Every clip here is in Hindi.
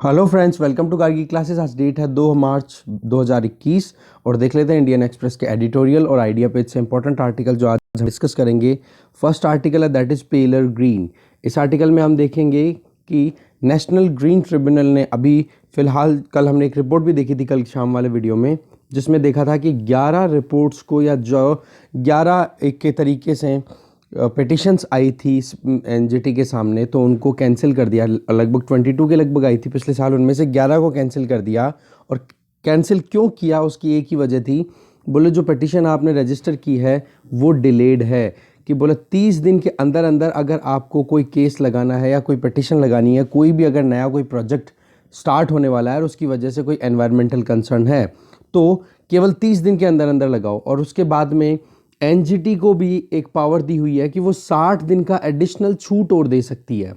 Hello friends, welcome to Gargi classes. आज डेट है 2 मार्च 2021 और देख लेते हैं इंडियन एक्सप्रेस के एडिटोरियल और आइडिया पेज से इंपॉर्टेंट आर्टिकल जो आज हम डिस्कस करेंगे। फर्स्ट आर्टिकल है दैट इज़ पेलर ग्रीन। इस आर्टिकल में हम देखेंगे कि नेशनल ग्रीन ट्रिब्यूनल ने अभी फ़िलहाल कल हमने एक रिपोर्ट भी देखी थी कल शाम वाले वीडियो में, जिसमें देखा था कि 11 रिपोर्ट्स को या जो 11 एक के तरीके से पिटिशंस आई थी एनजीटी के सामने, तो उनको कैंसिल कर दिया। लगभग 22 के लगभग आई थी पिछले साल, उनमें से 11 को कैंसिल कर दिया। और कैंसिल क्यों किया उसकी एक ही वजह थी, बोले जो पिटिशन आपने रजिस्टर की है वो डिलेड है। कि बोले 30 दिन के अंदर अंदर अगर आपको कोई केस लगाना है या कोई पिटिशन लगानी है, कोई भी अगर नया कोई प्रोजेक्ट स्टार्ट होने वाला है और उसकी वजह से कोई एनवायरमेंटल कंसर्न है, तो केवल 30 दिन के अंदर अंदर लगाओ। और उसके बाद में एनजीटी को भी एक पावर दी हुई है कि वो 60 दिन का एडिशनल छूट और दे सकती है।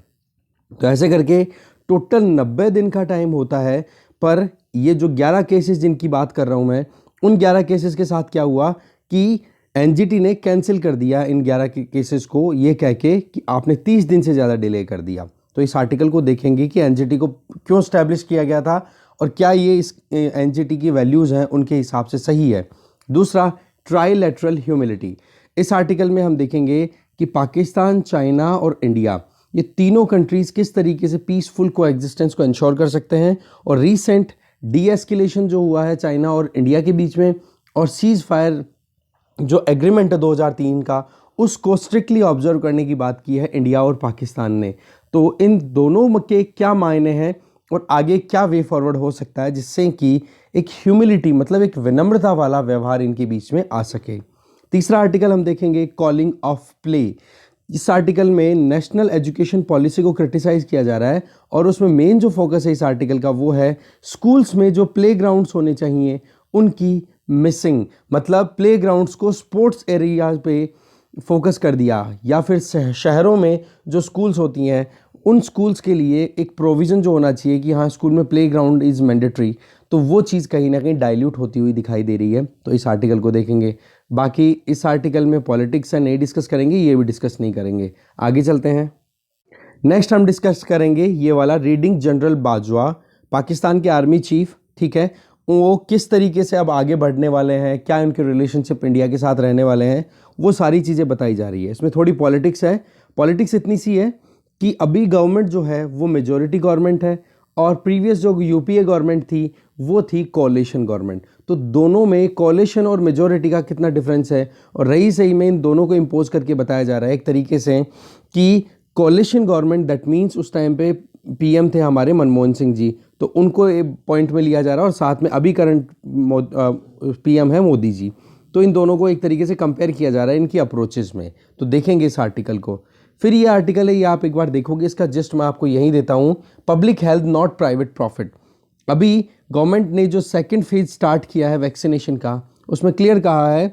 तो ऐसे करके टोटल 90 दिन का टाइम होता है। पर ये जो 11 केसेस जिनकी बात कर रहा हूँ मैं, उन 11 केसेस के साथ क्या हुआ कि एनजीटी ने कैंसिल कर दिया इन 11 केसेस को, ये कह के कि आपने 30 दिन से ज़्यादा डिले कर दिया। तो इस आर्टिकल को देखेंगे कि एनजीटी को क्यों स्टैब्लिश किया गया था और क्या ये इस एनजीटी की वैल्यूज़ हैं उनके हिसाब से सही है। दूसरा, ट्राइलेटरल ह्यूमिलिटी। इस आर्टिकल में हम देखेंगे कि पाकिस्तान, चाइना और इंडिया, ये तीनों कंट्रीज़ किस तरीके से पीसफुल कोएग्जिस्टेंस को इंश्योर कर सकते हैं। और रीसेंट डी एस्केलेशन जो हुआ है चाइना और इंडिया के बीच में, और सीज फायर जो एग्रीमेंट है 2003 का, उसको स्ट्रिक्टली ऑब्जर्व करने की बात की है इंडिया और पाकिस्तान ने। तो इन दोनों के क्या मायने हैं और आगे क्या वे फॉरवर्ड हो सकता है जिससे कि एक ह्यूमिलिटी मतलब एक विनम्रता वाला व्यवहार इनके बीच में आ सके। तीसरा आर्टिकल हम देखेंगे कॉलिंग ऑफ प्ले। इस आर्टिकल में नेशनल एजुकेशन पॉलिसी को क्रिटिसाइज किया जा रहा है और उसमें मेन जो फोकस है इस आर्टिकल का वो है स्कूल्स में जो प्ले ग्राउंड्स होने चाहिए उनकी मिसिंग। मतलब प्ले ग्राउंड्स को स्पोर्ट्स एरियाज पे फोकस कर दिया, या फिर शहरों में जो स्कूल्स होती हैं उन स्कूल्स के लिए एक प्रोविज़न जो होना चाहिए कि हाँ स्कूल में प्ले ग्राउंड इज़ मैंडेटरी, तो वो चीज़ कहीं ना कहीं डाइल्यूट होती हुई दिखाई दे रही है। तो इस आर्टिकल को देखेंगे। बाकी इस आर्टिकल में पॉलिटिक्स है नहीं डिस्कस करेंगे, ये भी डिस्कस नहीं करेंगे। आगे चलते हैं। नेक्स्ट हम डिस्कस करेंगे ये वाला रीडिंग जनरल बाजवा, पाकिस्तान के आर्मी चीफ, ठीक है, वो किस तरीके से अब आगे बढ़ने वाले हैं, क्या उनके रिलेशनशिप इंडिया के साथ रहने वाले हैं, वो सारी चीज़ें बताई जा रही है। इसमें थोड़ी पॉलिटिक्स है। पॉलिटिक्स इतनी सी है कि अभी गवर्नमेंट जो है वो मेजॉरिटी गवर्नमेंट है और प्रीवियस जो यूपीए गवर्नमेंट थी वो थी कोalition गवर्नमेंट। तो दोनों में कोalition और मेजॉरिटी का कितना डिफरेंस है, और रही सही में इन दोनों को इम्पोज करके बताया जा रहा है एक तरीके से कि कोalition गवर्नमेंट दैट मीन्स उस टाइम पे पीएम थे हमारे मनमोहन सिंह जी, तो उनको एक पॉइंट में लिया जा रहा है और साथ में अभी करंट पीएम है मोदी जी। तो इन दोनों को एक तरीके से कंपेयर किया जा रहा है इनकी अप्रोचेस में। तो देखेंगे इस आर्टिकल को। फिर ये आर्टिकल है, ये आप एक बार देखोगे, इसका जस्ट मैं आपको यहीं देता हूँ। Public health not private profit. अभी गवर्नमेंट ने जो सेकंड फेज स्टार्ट किया है वैक्सीनेशन का, उसमें क्लियर कहा है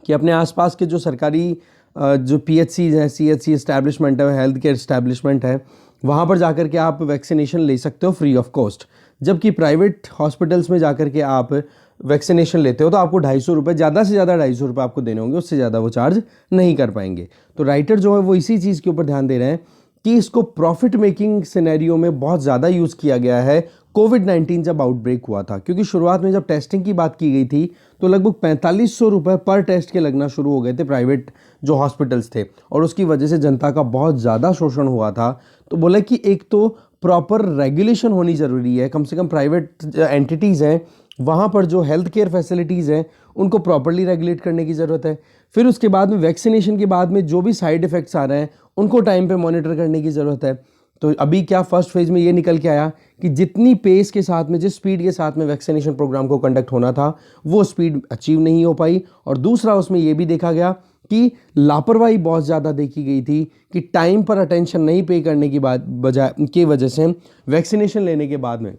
कि अपने आसपास के जो सरकारी जो पीएचसीज हैं, सीएचसी एस्टैब्लिशमेंट है, हेल्थ केयर एस्टैब्लिशमेंट है, वहाँ पर जाकर के आप वैक्सीनेशन ले सकते हो फ्री ऑफ कॉस्ट। जबकि प्राइवेट हॉस्पिटल्स में जाकर के आप वैक्सीनेशन लेते हो तो आपको 250 रुपये, ज़्यादा से ज़्यादा 250 रुपये आपको देने होंगे, उससे ज़्यादा वो चार्ज नहीं कर पाएंगे। तो राइटर जो है वो इसी चीज़ के ऊपर ध्यान दे रहे हैं कि इसको प्रॉफिट मेकिंग सिनेरियो में बहुत ज़्यादा यूज़ किया गया है कोविड-19 जब आउटब्रेक हुआ था। क्योंकि शुरुआत में जब टेस्टिंग की बात की गई थी तो लगभग 4500 रुपये पर टेस्ट के लगना शुरू हो गए थे प्राइवेट जो हॉस्पिटल्स थे, और उसकी वजह से जनता का बहुत ज़्यादा शोषण हुआ था। तो बोला कि एक तो प्रॉपर रेगुलेशन होनी ज़रूरी है, कम से कम प्राइवेट एंटिटीज़ हैं वहाँ पर जो हेल्थ केयर फैसिलिटीज़ हैं उनको प्रॉपरली रेगुलेट करने की ज़रूरत है। फिर उसके बाद में वैक्सीनेशन के बाद में जो भी साइड इफ़ेक्ट्स आ रहे हैं उनको टाइम पे मॉनिटर करने की ज़रूरत है। तो अभी क्या फर्स्ट फेज़ में ये निकल के आया कि जितनी पेस के साथ में, जिस स्पीड के साथ में वैक्सीनेशन प्रोग्राम को कंडक्ट होना था वो स्पीड अचीव नहीं हो पाई। और दूसरा उसमें ये भी देखा गया कि लापरवाही बहुत ज़्यादा देखी गई थी कि टाइम पर अटेंशन नहीं पे करने की वजह से वैक्सीनेशन लेने के बाद में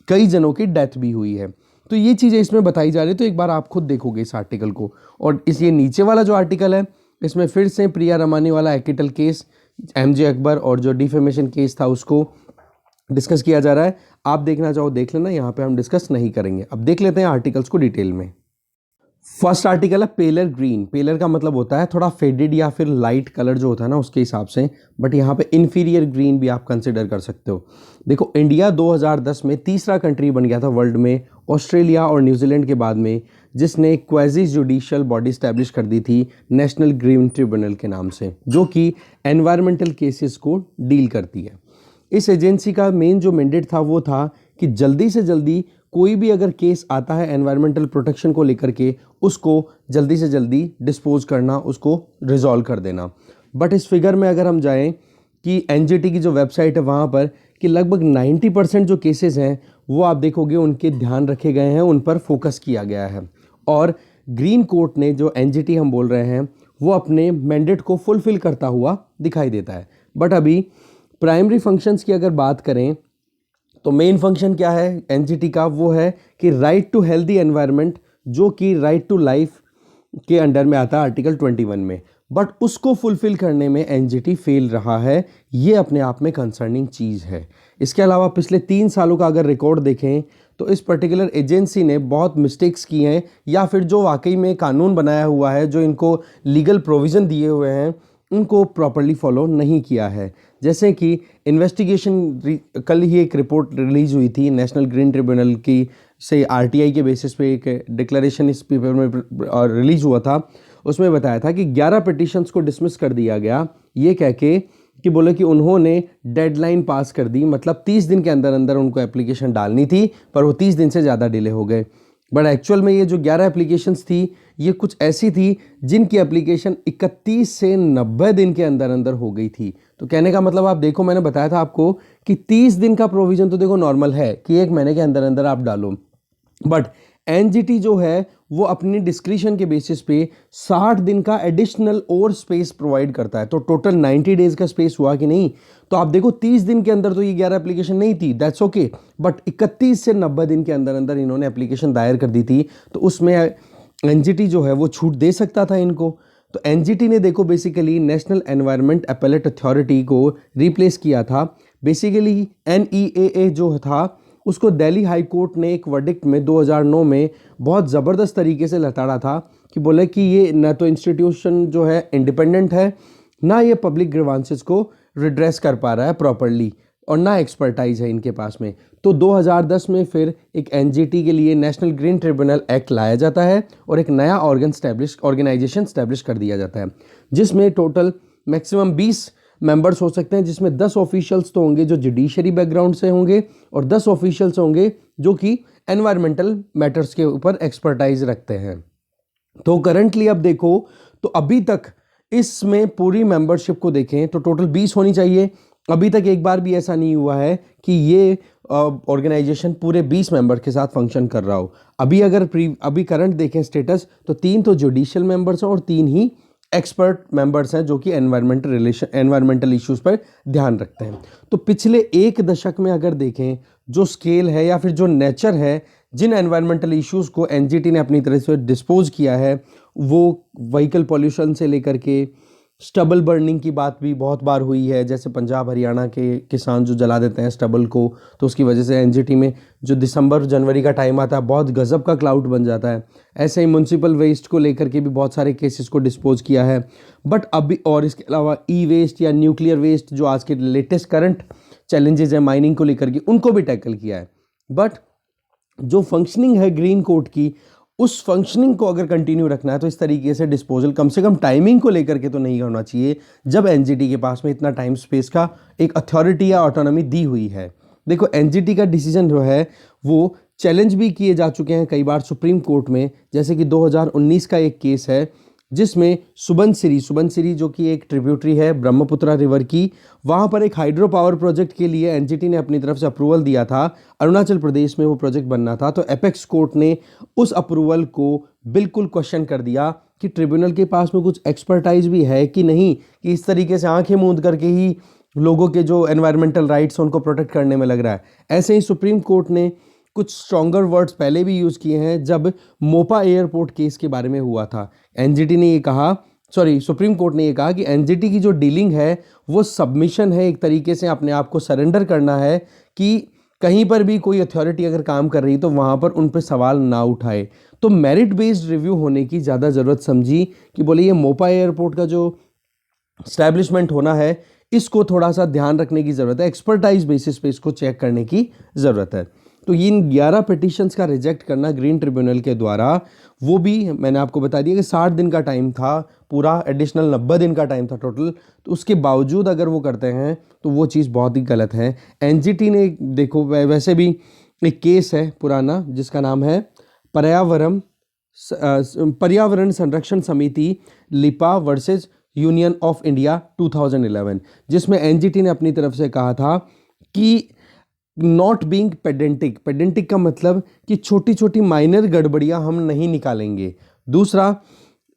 कई जनों की डेथ भी हुई है। तो ये चीज़ें इसमें बताई जा रही है। तो एक बार आप खुद देखोगे इस आर्टिकल को। और इस ये नीचे वाला जो आर्टिकल है इसमें फिर से प्रिया रमानी वाला एक्विटल केस, एमजे अकबर और जो डिफेमेशन केस था उसको डिस्कस किया जा रहा है। आप देखना चाहो देख लेना, यहाँ पे हम डिस्कस नहीं करेंगे। अब देख लेते हैं आर्टिकल्स को डिटेल में। फर्स्ट आर्टिकल है पेलर ग्रीन। पेलर का मतलब होता है थोड़ा फेडेड या फिर लाइट कलर जो होता है ना उसके हिसाब से, बट यहाँ पे इन्फीरियर ग्रीन भी आप कंसिडर कर सकते हो। देखो इंडिया 2010 में तीसरा कंट्री बन गया था वर्ल्ड में, ऑस्ट्रेलिया और न्यूजीलैंड के बाद में, जिसने क्वाजी जुडिशियल बॉडी स्टैब्लिश कर दी थी नेशनल ग्रीन ट्रिब्यूनल के नाम से, जो कि एनवायरमेंटल केसेस को डील करती है। इस एजेंसी का मेन जो मैंडेट था वो था कि जल्दी से जल्दी कोई भी अगर केस आता है एनवायरमेंटल प्रोटेक्शन को लेकर के, उसको जल्दी से जल्दी डिस्पोज करना, उसको रिजॉल्व कर देना। बट इस फिगर में अगर हम जाएं कि एनजीटी की जो वेबसाइट है वहाँ पर, कि लगभग 90% जो केसेस हैं वो आप देखोगे उनके ध्यान रखे गए हैं, उन पर फोकस किया गया है। और ग्रीन कोर्ट ने, जो एनजीटी हम बोल रहे हैं, वो अपने मैंडेट को फुलफिल करता हुआ दिखाई देता है। बट अभी प्राइमरी फंक्शंस की अगर बात करें तो मेन फंक्शन क्या है एनजीटी का, वो है कि राइट टू हेल्दी एनवायरनमेंट, जो कि राइट टू लाइफ के अंडर में आता है आर्टिकल 21 में। बट उसको फुलफिल करने में एनजीटी फेल रहा है, ये अपने आप में कंसर्निंग चीज़ है। इसके अलावा पिछले 3 सालों का अगर रिकॉर्ड देखें तो इस पर्टिकुलर एजेंसी ने बहुत मिस्टेक्स की हैं, या फिर जो वाकई में कानून बनाया हुआ है, जो इनको लीगल प्रोविज़न दिए हुए हैं, उनको प्रॉपरली फॉलो नहीं किया है। जैसे कि इन्वेस्टिगेशन, कल ही एक रिपोर्ट रिलीज हुई थी नेशनल ग्रीन ट्रिब्यूनल की से, आरटीआई के बेसिस पे एक डिक्लेरेशन इस पेपर में रिलीज हुआ था। उसमें बताया था कि 11 पिटिशंस को डिसमिस कर दिया गया, ये कह के कि बोले कि उन्होंने डेडलाइन पास कर दी, मतलब 30 दिन के अंदर अंदर उनको एप्लीकेशन डालनी थी, पर वो 30 दिन से ज़्यादा डिले हो गए। बट एक्चुअल में ये जो 11 एप्लीकेशंस थी, ये कुछ ऐसी थी जिनकी एप्लीकेशन 31 से 90 दिन के अंदर अंदर हो गई थी। तो कहने का मतलब आप देखो, मैंने बताया था आपको कि 30 दिन का प्रोविज़न तो देखो नॉर्मल है कि 1 महीने के अंदर अंदर आप डालो, बट एनजीटी जो है वो अपनी डिस्क्रिशन के बेसिस पे 60 दिन का एडिशनल और स्पेस प्रोवाइड करता है। तो टोटल 90 डेज का स्पेस हुआ कि नहीं। तो आप देखो 30 दिन के अंदर तो ये 11 एप्लीकेशन नहीं थी, दैट्स ओके, बट 31 से 90 दिन के अंदर अंदर इन्होंने एप्लीकेशन दायर कर दी थी, तो उसमें एनजीटी जो है वो छूट दे सकता था इनको। तो एनजीटी ने देखो basically national environment appellate authority को रिप्लेस किया था। बेसिकली एनईएए जो था उसको दिल्ली हाई कोर्ट ने एक वर्डिक्ट में 2009 में बहुत ज़बरदस्त तरीके से लताड़ा था, कि बोले कि ये ना तो इंस्टीट्यूशन जो है इंडिपेंडेंट है, ना ये पब्लिक ग्रीवांसेस को रिड्रेस कर पा रहा है प्रॉपरली, और ना एक्सपर्टाइज है इनके पास में। तो 2010 में फिर एक एनजीटी के लिए नेशनल ग्रीन ट्रिब्यूनल एक्ट लाया जाता है और एक नया ऑर्गेनाइजेशन स्टैब्लिश कर दिया जाता है, जिसमें टोटल मैक्सिमम 20 मेंबर्स हो सकते हैं, जिसमें 10 ऑफिशियल्स तो होंगे जो जुडिशरी बैकग्राउंड से होंगे, और 10 ऑफिशियल्स होंगे जो कि एनवायरमेंटल मैटर्स के ऊपर एक्सपर्टाइज रखते हैं। तो करंटली अब देखो तो अभी तक इसमें पूरी मेंबरशिप को देखें तो टोटल 20 होनी चाहिए। अभी तक एक बार भी ऐसा नहीं हुआ है कि ये ऑर्गेनाइजेशन पूरे 20 मेंबर के साथ फंक्शन कर रहा हो। अभी करंट देखें स्टेटस, तो 3 तो जुडिशियल मेंबर्स हैं और 3 ही एक्सपर्ट मेंबर्स हैं जो कि एनवायरमेंटल इश्यूज पर ध्यान रखते हैं। तो पिछले 1 दशक में अगर देखें जो स्केल है या फिर जो नेचर है, जिन एनवायरमेंटल इश्यूज को एनजीटी ने अपनी तरह से डिस्पोज किया है, वो व्हीकल पॉल्यूशन से लेकर के स्टबल बर्निंग की बात भी बहुत बार हुई है। जैसे पंजाब हरियाणा के किसान जो जला देते हैं स्टबल को, तो उसकी वजह से एनजीटी में जो दिसंबर जनवरी का टाइम आता है बहुत गजब का क्लाउड बन जाता है। ऐसे ही म्यूनसिपल वेस्ट को लेकर के भी बहुत सारे केसेस को डिस्पोज किया है। बट अभी, और इसके अलावा ई वेस्ट या न्यूक्लियर वेस्ट जो आज के लेटेस्ट करंट चैलेंजेस हैं माइनिंग को लेकर के, उनको भी टैकल किया है। बट जो फंक्शनिंग है ग्रीन कोर्ट की, उस फंक्शनिंग को अगर कंटिन्यू रखना है तो इस तरीके से डिस्पोजल कम से कम टाइमिंग को लेकर के तो नहीं होना चाहिए, जब एनजीटी के पास में इतना टाइम स्पेस का एक अथॉरिटी या ऑटोनॉमी दी हुई है। देखो एनजीटी का डिसीजन जो है वो चैलेंज भी किए जा चुके हैं कई बार सुप्रीम कोर्ट में। जैसे कि 2019 का एक केस है जिसमें सुबनसिरी जो कि एक ट्रिब्यूटरी है ब्रह्मपुत्रा रिवर की, वहाँ पर एक हाइड्रो पावर प्रोजेक्ट के लिए एनजीटी ने अपनी तरफ से अप्रूवल दिया था। अरुणाचल प्रदेश में वो प्रोजेक्ट बनना था, तो एपेक्स कोर्ट ने उस अप्रूवल को बिल्कुल क्वेश्चन कर दिया कि ट्रिब्यूनल के पास में कुछ एक्सपर्टाइज भी है कि नहीं, कि इस तरीके से आंखें मूंद करके ही लोगों के जो एनवायरमेंटल राइट्स उनको प्रोटेक्ट करने में लग रहा है। ऐसे ही सुप्रीम कोर्ट ने कुछ स्ट्रॉन्गर वर्ड्स पहले भी यूज़ किए हैं जब मोपा एयरपोर्ट केस के बारे में हुआ था। एनजीटी ने ये कहा, सुप्रीम कोर्ट ने ये कहा कि एनजीटी की जो डीलिंग है वो सबमिशन है, एक तरीके से अपने आप को सरेंडर करना है कि कहीं पर भी कोई अथॉरिटी अगर काम कर रही है तो वहाँ पर उन पर सवाल ना उठाए। तो मेरिट बेस्ड रिव्यू होने की ज़्यादा ज़रूरत समझी कि बोले ये मोपा एयरपोर्ट का जो स्टैब्लिशमेंट होना है इसको थोड़ा सा ध्यान रखने की ज़रूरत है, एक्सपर्टाइज बेसिस पे इसको चेक करने की ज़रूरत है। तो इन 11 पिटिशंस का रिजेक्ट करना ग्रीन ट्रिब्यूनल के द्वारा, वो भी मैंने आपको बता दिया कि 60 दिन का टाइम था, पूरा एडिशनल 90 दिन का टाइम था टोटल, तो उसके बावजूद अगर वो करते हैं तो वो चीज़ बहुत ही गलत है। एनजीटी ने देखो वैसे भी एक केस है पुराना जिसका नाम है पर्यावरण संरक्षण समिति लिपा वर्सेस यूनियन ऑफ इंडिया 2011, जिसमें एनजीटी ने अपनी तरफ से कहा था कि नॉट बीइंग पेडेंटिक, पेडेंटिक का मतलब कि छोटी छोटी माइनर गड़बड़ियां हम नहीं निकालेंगे। दूसरा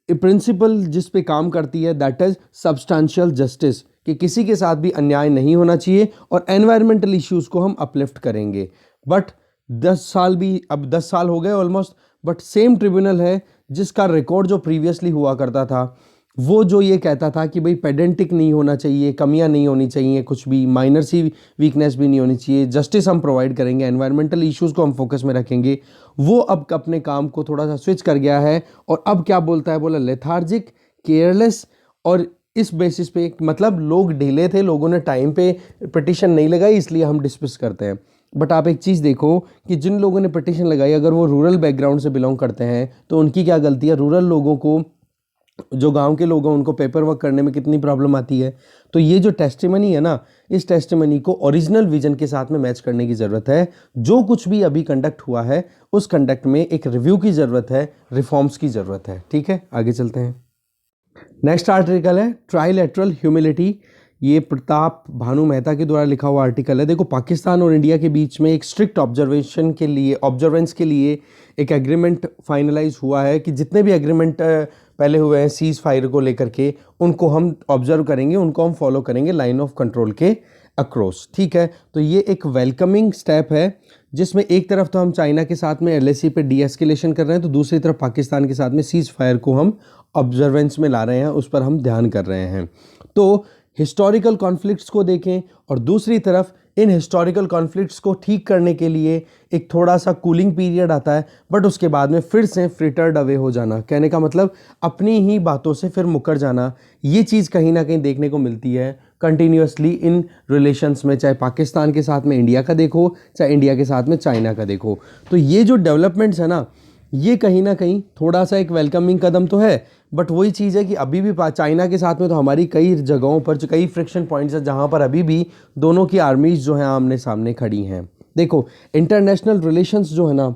प्रिंसिपल जिस पे काम करती है दैट इज सब्सटेंशियल जस्टिस, कि किसी के साथ भी अन्याय नहीं होना चाहिए, और एनवायरमेंटल इश्यूज को हम अपलिफ्ट करेंगे। बट 10 साल भी, अब 10 साल हो गए ऑलमोस्ट, बट सेम ट्रिब्यूनल है जिसका रिकॉर्ड जो प्रीवियसली हुआ करता था वो जो ये कहता था कि भाई पेडेंटिक नहीं होना चाहिए, कमियां नहीं होनी चाहिए, कुछ भी माइनर सी वीकनेस भी नहीं होनी चाहिए, जस्टिस हम प्रोवाइड करेंगे, एनवायरमेंटल इश्यूज़ को हम फोकस में रखेंगे, वो अब अपने काम को थोड़ा सा स्विच कर गया है। और अब क्या बोलता है, बोला लेथार्जिक, केयरलेस, और इस बेसिस पे मतलब लोग ढीले थे, लोगों ने टाइम पे पिटिशन नहीं लगाई इसलिए हम डिस्मिस करते हैं। बट आप एक चीज़ देखो कि जिन लोगों ने पिटिशन लगाई अगर वो रूरल बैकग्राउंड से बिलोंग करते हैं तो उनकी क्या गलती है, रूरल लोगों को, जो गांव के लोग हैं उनको पेपर वर्क करने में कितनी प्रॉब्लम आती है। तो ये जो टेस्टिमनी है ना, इस टेस्टिमनी को ओरिजिनल विजन के साथ में मैच करने की ज़रूरत है। जो कुछ भी अभी कंडक्ट हुआ है उस कंडक्ट में एक रिव्यू की ज़रूरत है, रिफॉर्म्स की ज़रूरत है। ठीक है, आगे चलते हैं। नेक्स्ट आर्टिकल है ट्राइलेटरल ह्यूमिलिटी। ये प्रताप भानु मेहता के द्वारा लिखा हुआ आर्टिकल है। देखो, पाकिस्तान और इंडिया के बीच में एक स्ट्रिक्ट ऑब्जर्वेंस के लिए एक एग्रीमेंट फाइनलाइज हुआ है कि जितने भी एग्रीमेंट पहले हुए हैं सीज फायर को लेकर के, उनको हम ऑब्जर्व करेंगे, उनको हम फॉलो करेंगे लाइन ऑफ कंट्रोल के अक्रॉस। ठीक है, तो ये एक वेलकमिंग स्टेप है जिसमें एक तरफ तो हम चाइना के साथ में एलएसी पे डी एस्केलेशन कर रहे हैं, तो दूसरी तरफ पाकिस्तान के साथ में सीज फायर को हम ऑब्जर्वेंस में ला रहे हैं, उस पर हम ध्यान कर रहे हैं। तो हिस्टोरिकल कॉन्फ्लिक्ट्स को देखें और दूसरी तरफ इन हिस्टोरिकल कॉन्फ्लिक्ट्स को ठीक करने के लिए एक थोड़ा सा कूलिंग पीरियड आता है, बट उसके बाद में फिर से फ्रिटर्ड अवे हो जाना, कहने का मतलब अपनी ही बातों से फिर मुकर जाना। ये चीज़ कहीं ना कहीं देखने को मिलती है कंटिन्यूसली इन रिलेशंस में, चाहे पाकिस्तान के साथ में इंडिया का देखो, चाहे इंडिया के साथ में चाइना का देखो। तो ये जो डेवलपमेंट्स है ना, ये कहीं ना कहीं थोड़ा सा एक वेलकमिंग कदम तो है, बट वही चीज़ है कि अभी भी चाइना के साथ में तो हमारी कई जगहों पर जो कई फ्रिक्शन पॉइंट्स हैं जहाँ पर अभी भी दोनों की आर्मीज जो हैं आमने सामने खड़ी हैं। देखो, इंटरनेशनल रिलेशंस जो है ना,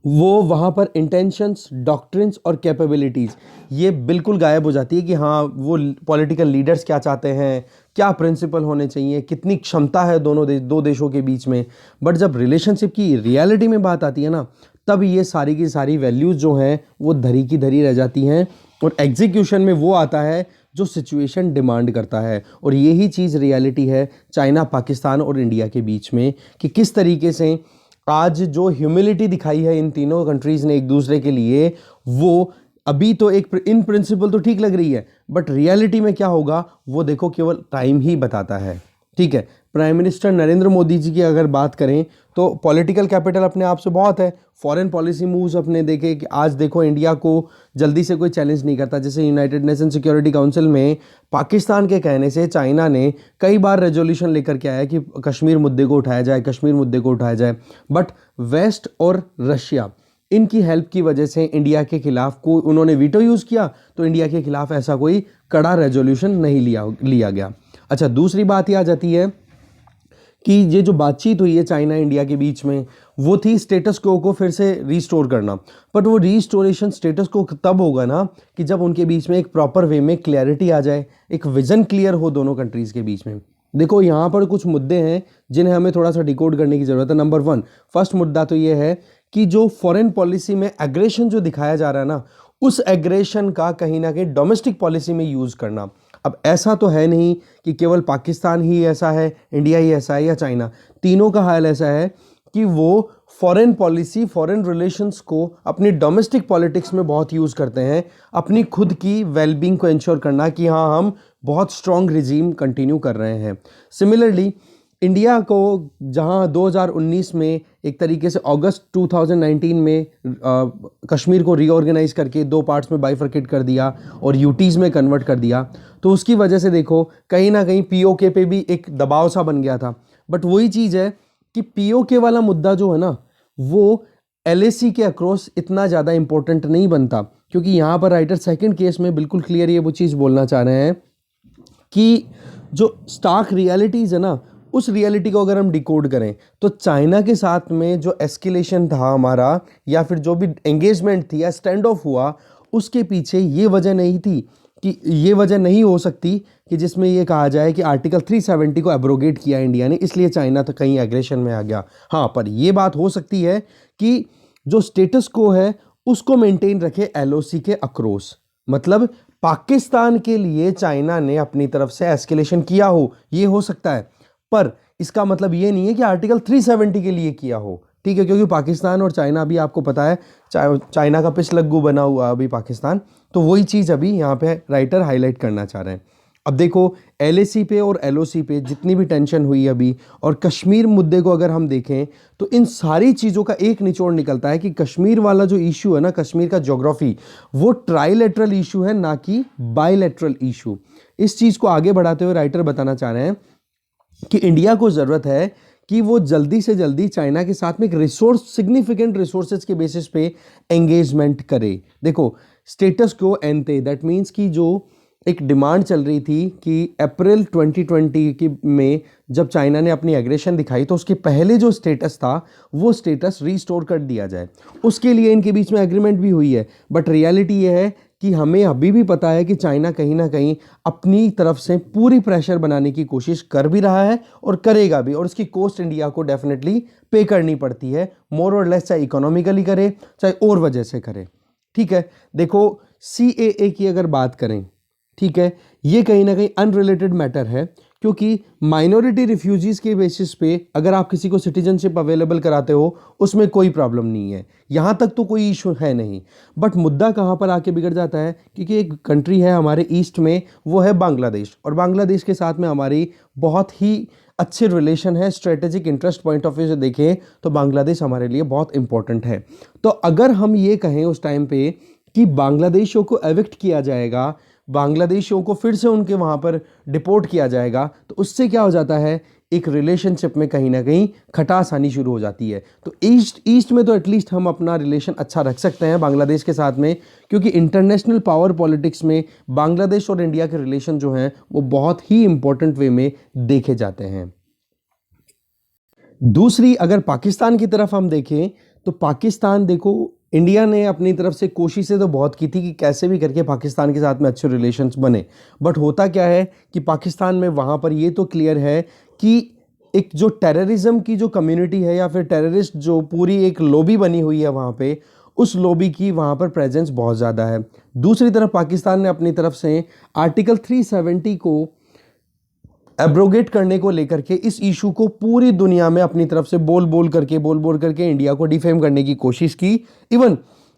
वो वहाँ पर इंटेंशंस, डॉक्ट्रिन्स और कैपेबिलिटीज़ ये बिल्कुल गायब हो जाती है कि हाँ वो पॉलिटिकल लीडर्स क्या चाहते हैं, क्या प्रिंसिपल होने चाहिए, कितनी क्षमता है दो देशों के बीच में। बट जब रिलेशनशिप की रियलिटी में बात आती है ना, तब ये सारी की सारी वैल्यूज़ जो हैं वो धरी की धरी रह जाती हैं, और एग्जीक्यूशन में वो आता है जो सिचुएशन डिमांड करता है। और यही चीज़ रियलिटी है चाइना, पाकिस्तान और इंडिया के बीच में, कि किस तरीके से आज जो ह्यूमिलिटी दिखाई है इन तीनों कंट्रीज़ ने एक दूसरे के लिए, वो अभी तो एक इन प्रिंसिपल तो ठीक लग रही है, बट रियलिटी में क्या होगा वो देखो केवल टाइम ही बताता है। ठीक है, प्राइम मिनिस्टर नरेंद्र मोदी जी की अगर बात करें तो पॉलिटिकल कैपिटल अपने आप से बहुत है, फॉरेन पॉलिसी मूव्स अपने देखे कि आज देखो इंडिया को जल्दी से कोई चैलेंज नहीं करता। जैसे यूनाइटेड नेशन सिक्योरिटी काउंसिल में पाकिस्तान के कहने से चाइना ने कई बार रेजोल्यूशन लेकर के आया कि कश्मीर मुद्दे को उठाया जाए, कश्मीर मुद्दे को उठाया जाए, बट वेस्ट और रशिया इनकी हेल्प की वजह से इंडिया के खिलाफ को उन्होंने वीटो यूज़ किया, तो इंडिया के खिलाफ ऐसा कोई कड़ा रेजोल्यूशन नहीं लिया गया। अच्छा, दूसरी बात ये आ जाती है कि ये जो बातचीत हुई है चाइना इंडिया के बीच में, वो थी स्टेटस को फिर से रीस्टोर करना। बट वो रीस्टोरेशन स्टेटस को तब होगा ना कि जब उनके बीच में एक प्रॉपर वे में क्लैरिटी आ जाए, एक विजन क्लियर हो दोनों कंट्रीज़ के बीच में। देखो, यहाँ पर कुछ मुद्दे हैं जिन्हें हमें थोड़ा सा डिकोड करने की ज़रूरत है। नंबर 1, फर्स्ट मुद्दा तो ये है कि जो फॉरेन पॉलिसी में एग्रेशन जो दिखाया जा रहा है ना, उस एग्रेशन का कहीं ना कहीं डोमेस्टिक पॉलिसी में यूज़ करना। अब ऐसा तो है नहीं कि केवल पाकिस्तान ही ऐसा है, इंडिया ही ऐसा है या चाइना, तीनों का हाल ऐसा है कि वो फॉरेन पॉलिसी, फॉरेन रिलेशंस को अपनी डोमेस्टिक पॉलिटिक्स में बहुत यूज़ करते हैं, अपनी खुद की वेलबींग को इंश्योर करना कि हाँ हम बहुत स्ट्रॉन्ग रिजीम कंटिन्यू कर रहे हैं। सिमिलरली इंडिया को जहां 2019 में एक तरीके से अगस्त 2019 में कश्मीर को रीऑर्गेनाइज करके दो पार्ट्स में बाइफरकेट कर दिया और यूटीज़ में कन्वर्ट कर दिया, तो उसकी वजह से देखो कहीं ना कहीं पीओके पे भी एक दबाव सा बन गया था। बट वही चीज़ है कि पीओके वाला मुद्दा जो है ना, वो एलएसी के अक्रॉस इतना ज़्यादा इंपॉर्टेंट नहीं बनता, क्योंकि यहाँ पर राइटर सेकंड केस में बिल्कुल क्लियर ये वो चीज़ बोलना चाह रहे हैं कि जो स्टार्क रियलिटीज़ है ना, उस रियलिटी को अगर हम डिकोड करें तो चाइना के साथ में जो एस्केलेशन था हमारा, या फिर जो भी एंगेजमेंट थी या स्टैंड ऑफ हुआ, उसके पीछे ये वजह नहीं थी कि ये वजह नहीं हो सकती कि जिसमें ये कहा जाए कि आर्टिकल 370 को एब्रोगेट किया इंडिया ने, इसलिए चाइना तो कहीं एग्रेशन में आ गया। हाँ, पर ये बात हो सकती है कि जो स्टेटस को है उसको मेंटेन रखे एलओसी के अक्रॉस, मतलब पाकिस्तान के लिए चाइना ने अपनी तरफ से एस्केलेशन किया हो, ये हो सकता है, पर इसका मतलब ये नहीं है कि आर्टिकल 370 के लिए किया हो। ठीक है, क्योंकि पाकिस्तान और चाइना अभी आपको पता है चाइना का पिछलग्गू बना हुआ अभी पाकिस्तान, तो वही चीज़ अभी यहाँ पे राइटर हाईलाइट करना चाह रहे हैं। अब देखो एलएसी पे और एलओसी पे जितनी भी टेंशन हुई अभी, और कश्मीर मुद्दे को अगर हम देखें तो इन सारी चीज़ों का एक निचोड़ निकलता है कि कश्मीर वाला जो इशू है ना, कश्मीर का ज्योग्राफी, वो ट्राइलेटरल इशू है, ना कि बाइलेटरल इशू। इस चीज़ को आगे बढ़ाते हुए राइटर बताना चाह रहे हैं कि इंडिया को ज़रूरत है कि वो जल्दी से जल्दी चाइना के साथ में एक सिग्निफिकेंट रिसोर्सेज के बेसिस पे एंगेजमेंट करे। देखो स्टेटस को एंटे, दैट मीन्स कि जो एक डिमांड चल रही थी कि अप्रैल 2020 की में जब चाइना ने अपनी एग्रेशन दिखाई तो उसके पहले जो स्टेटस था वो स्टेटस रीस्टोर कर दिया जाए, उसके लिए इनके बीच में एग्रीमेंट भी हुई है। बट रियलिटी ये है कि हमें अभी भी पता है कि चाइना कहीं ना कहीं अपनी तरफ से पूरी प्रेशर बनाने की कोशिश कर भी रहा है और करेगा भी, और उसकी कॉस्ट इंडिया को डेफिनेटली पे करनी पड़ती है, मोर और लेस, चाहे इकोनॉमिकली करे चाहे और वजह से करे। ठीक है, देखो सीएए की अगर बात करें, ठीक है, ये कहीं ना कहीं अनरिलेटेड मैटर है, क्योंकि माइनॉरिटी रिफ्यूजीज के बेसिस पे अगर आप किसी को सिटीजनशिप अवेलेबल कराते हो उसमें कोई प्रॉब्लम नहीं है, यहाँ तक तो कोई इशू है नहीं। बट मुद्दा कहाँ पर आके बिगड़ जाता है, क्योंकि एक कंट्री है हमारे ईस्ट में, वो है बांग्लादेश, और बांग्लादेश के साथ में हमारी बहुत ही अच्छे रिलेशन है। Strategic interest point of view से देखें तो बांग्लादेश हमारे लिए बहुत इंपॉर्टेंट है। तो अगर हम ये कहें उस टाइम पे कि बांग्लादेशियों को एविक्ट किया जाएगा, बांग्लादेशियों को फिर से उनके वहाँ पर डिपोर्ट किया जाएगा, तो उससे क्या हो जाता है, एक रिलेशनशिप में कहीं ना कहीं खटास आनी शुरू हो जाती है। तो ईस्ट में तो एटलीस्ट हम अपना रिलेशन अच्छा रख सकते हैं बांग्लादेश के साथ में, क्योंकि इंटरनेशनल पावर पॉलिटिक्स में बांग्लादेश और इंडिया के रिलेशन जो हैं वो बहुत ही इंपॉर्टेंट वे में देखे जाते हैं। दूसरी अगर पाकिस्तान की तरफ हम देखें तो पाकिस्तान, देखो इंडिया ने अपनी तरफ से कोशिशें तो बहुत की थी कि कैसे भी करके पाकिस्तान के साथ में अच्छे रिलेशंस बने, बट होता क्या है कि पाकिस्तान में वहाँ पर ये तो क्लियर है कि एक जो टेररिज्म की जो कम्युनिटी है या फिर टेररिस्ट जो पूरी एक लॉबी बनी हुई है वहाँ पे, उस लॉबी की वहाँ पर प्रेजेंस बहुत ज़्यादा है। दूसरी तरफ पाकिस्तान ने अपनी तरफ से आर्टिकल 370 को एब्रोगेट करने को लेकर के इस इशू को पूरी दुनिया में अपनी तरफ से बोल बोल करके इंडिया को डिफेम करने की कोशिश की। इवन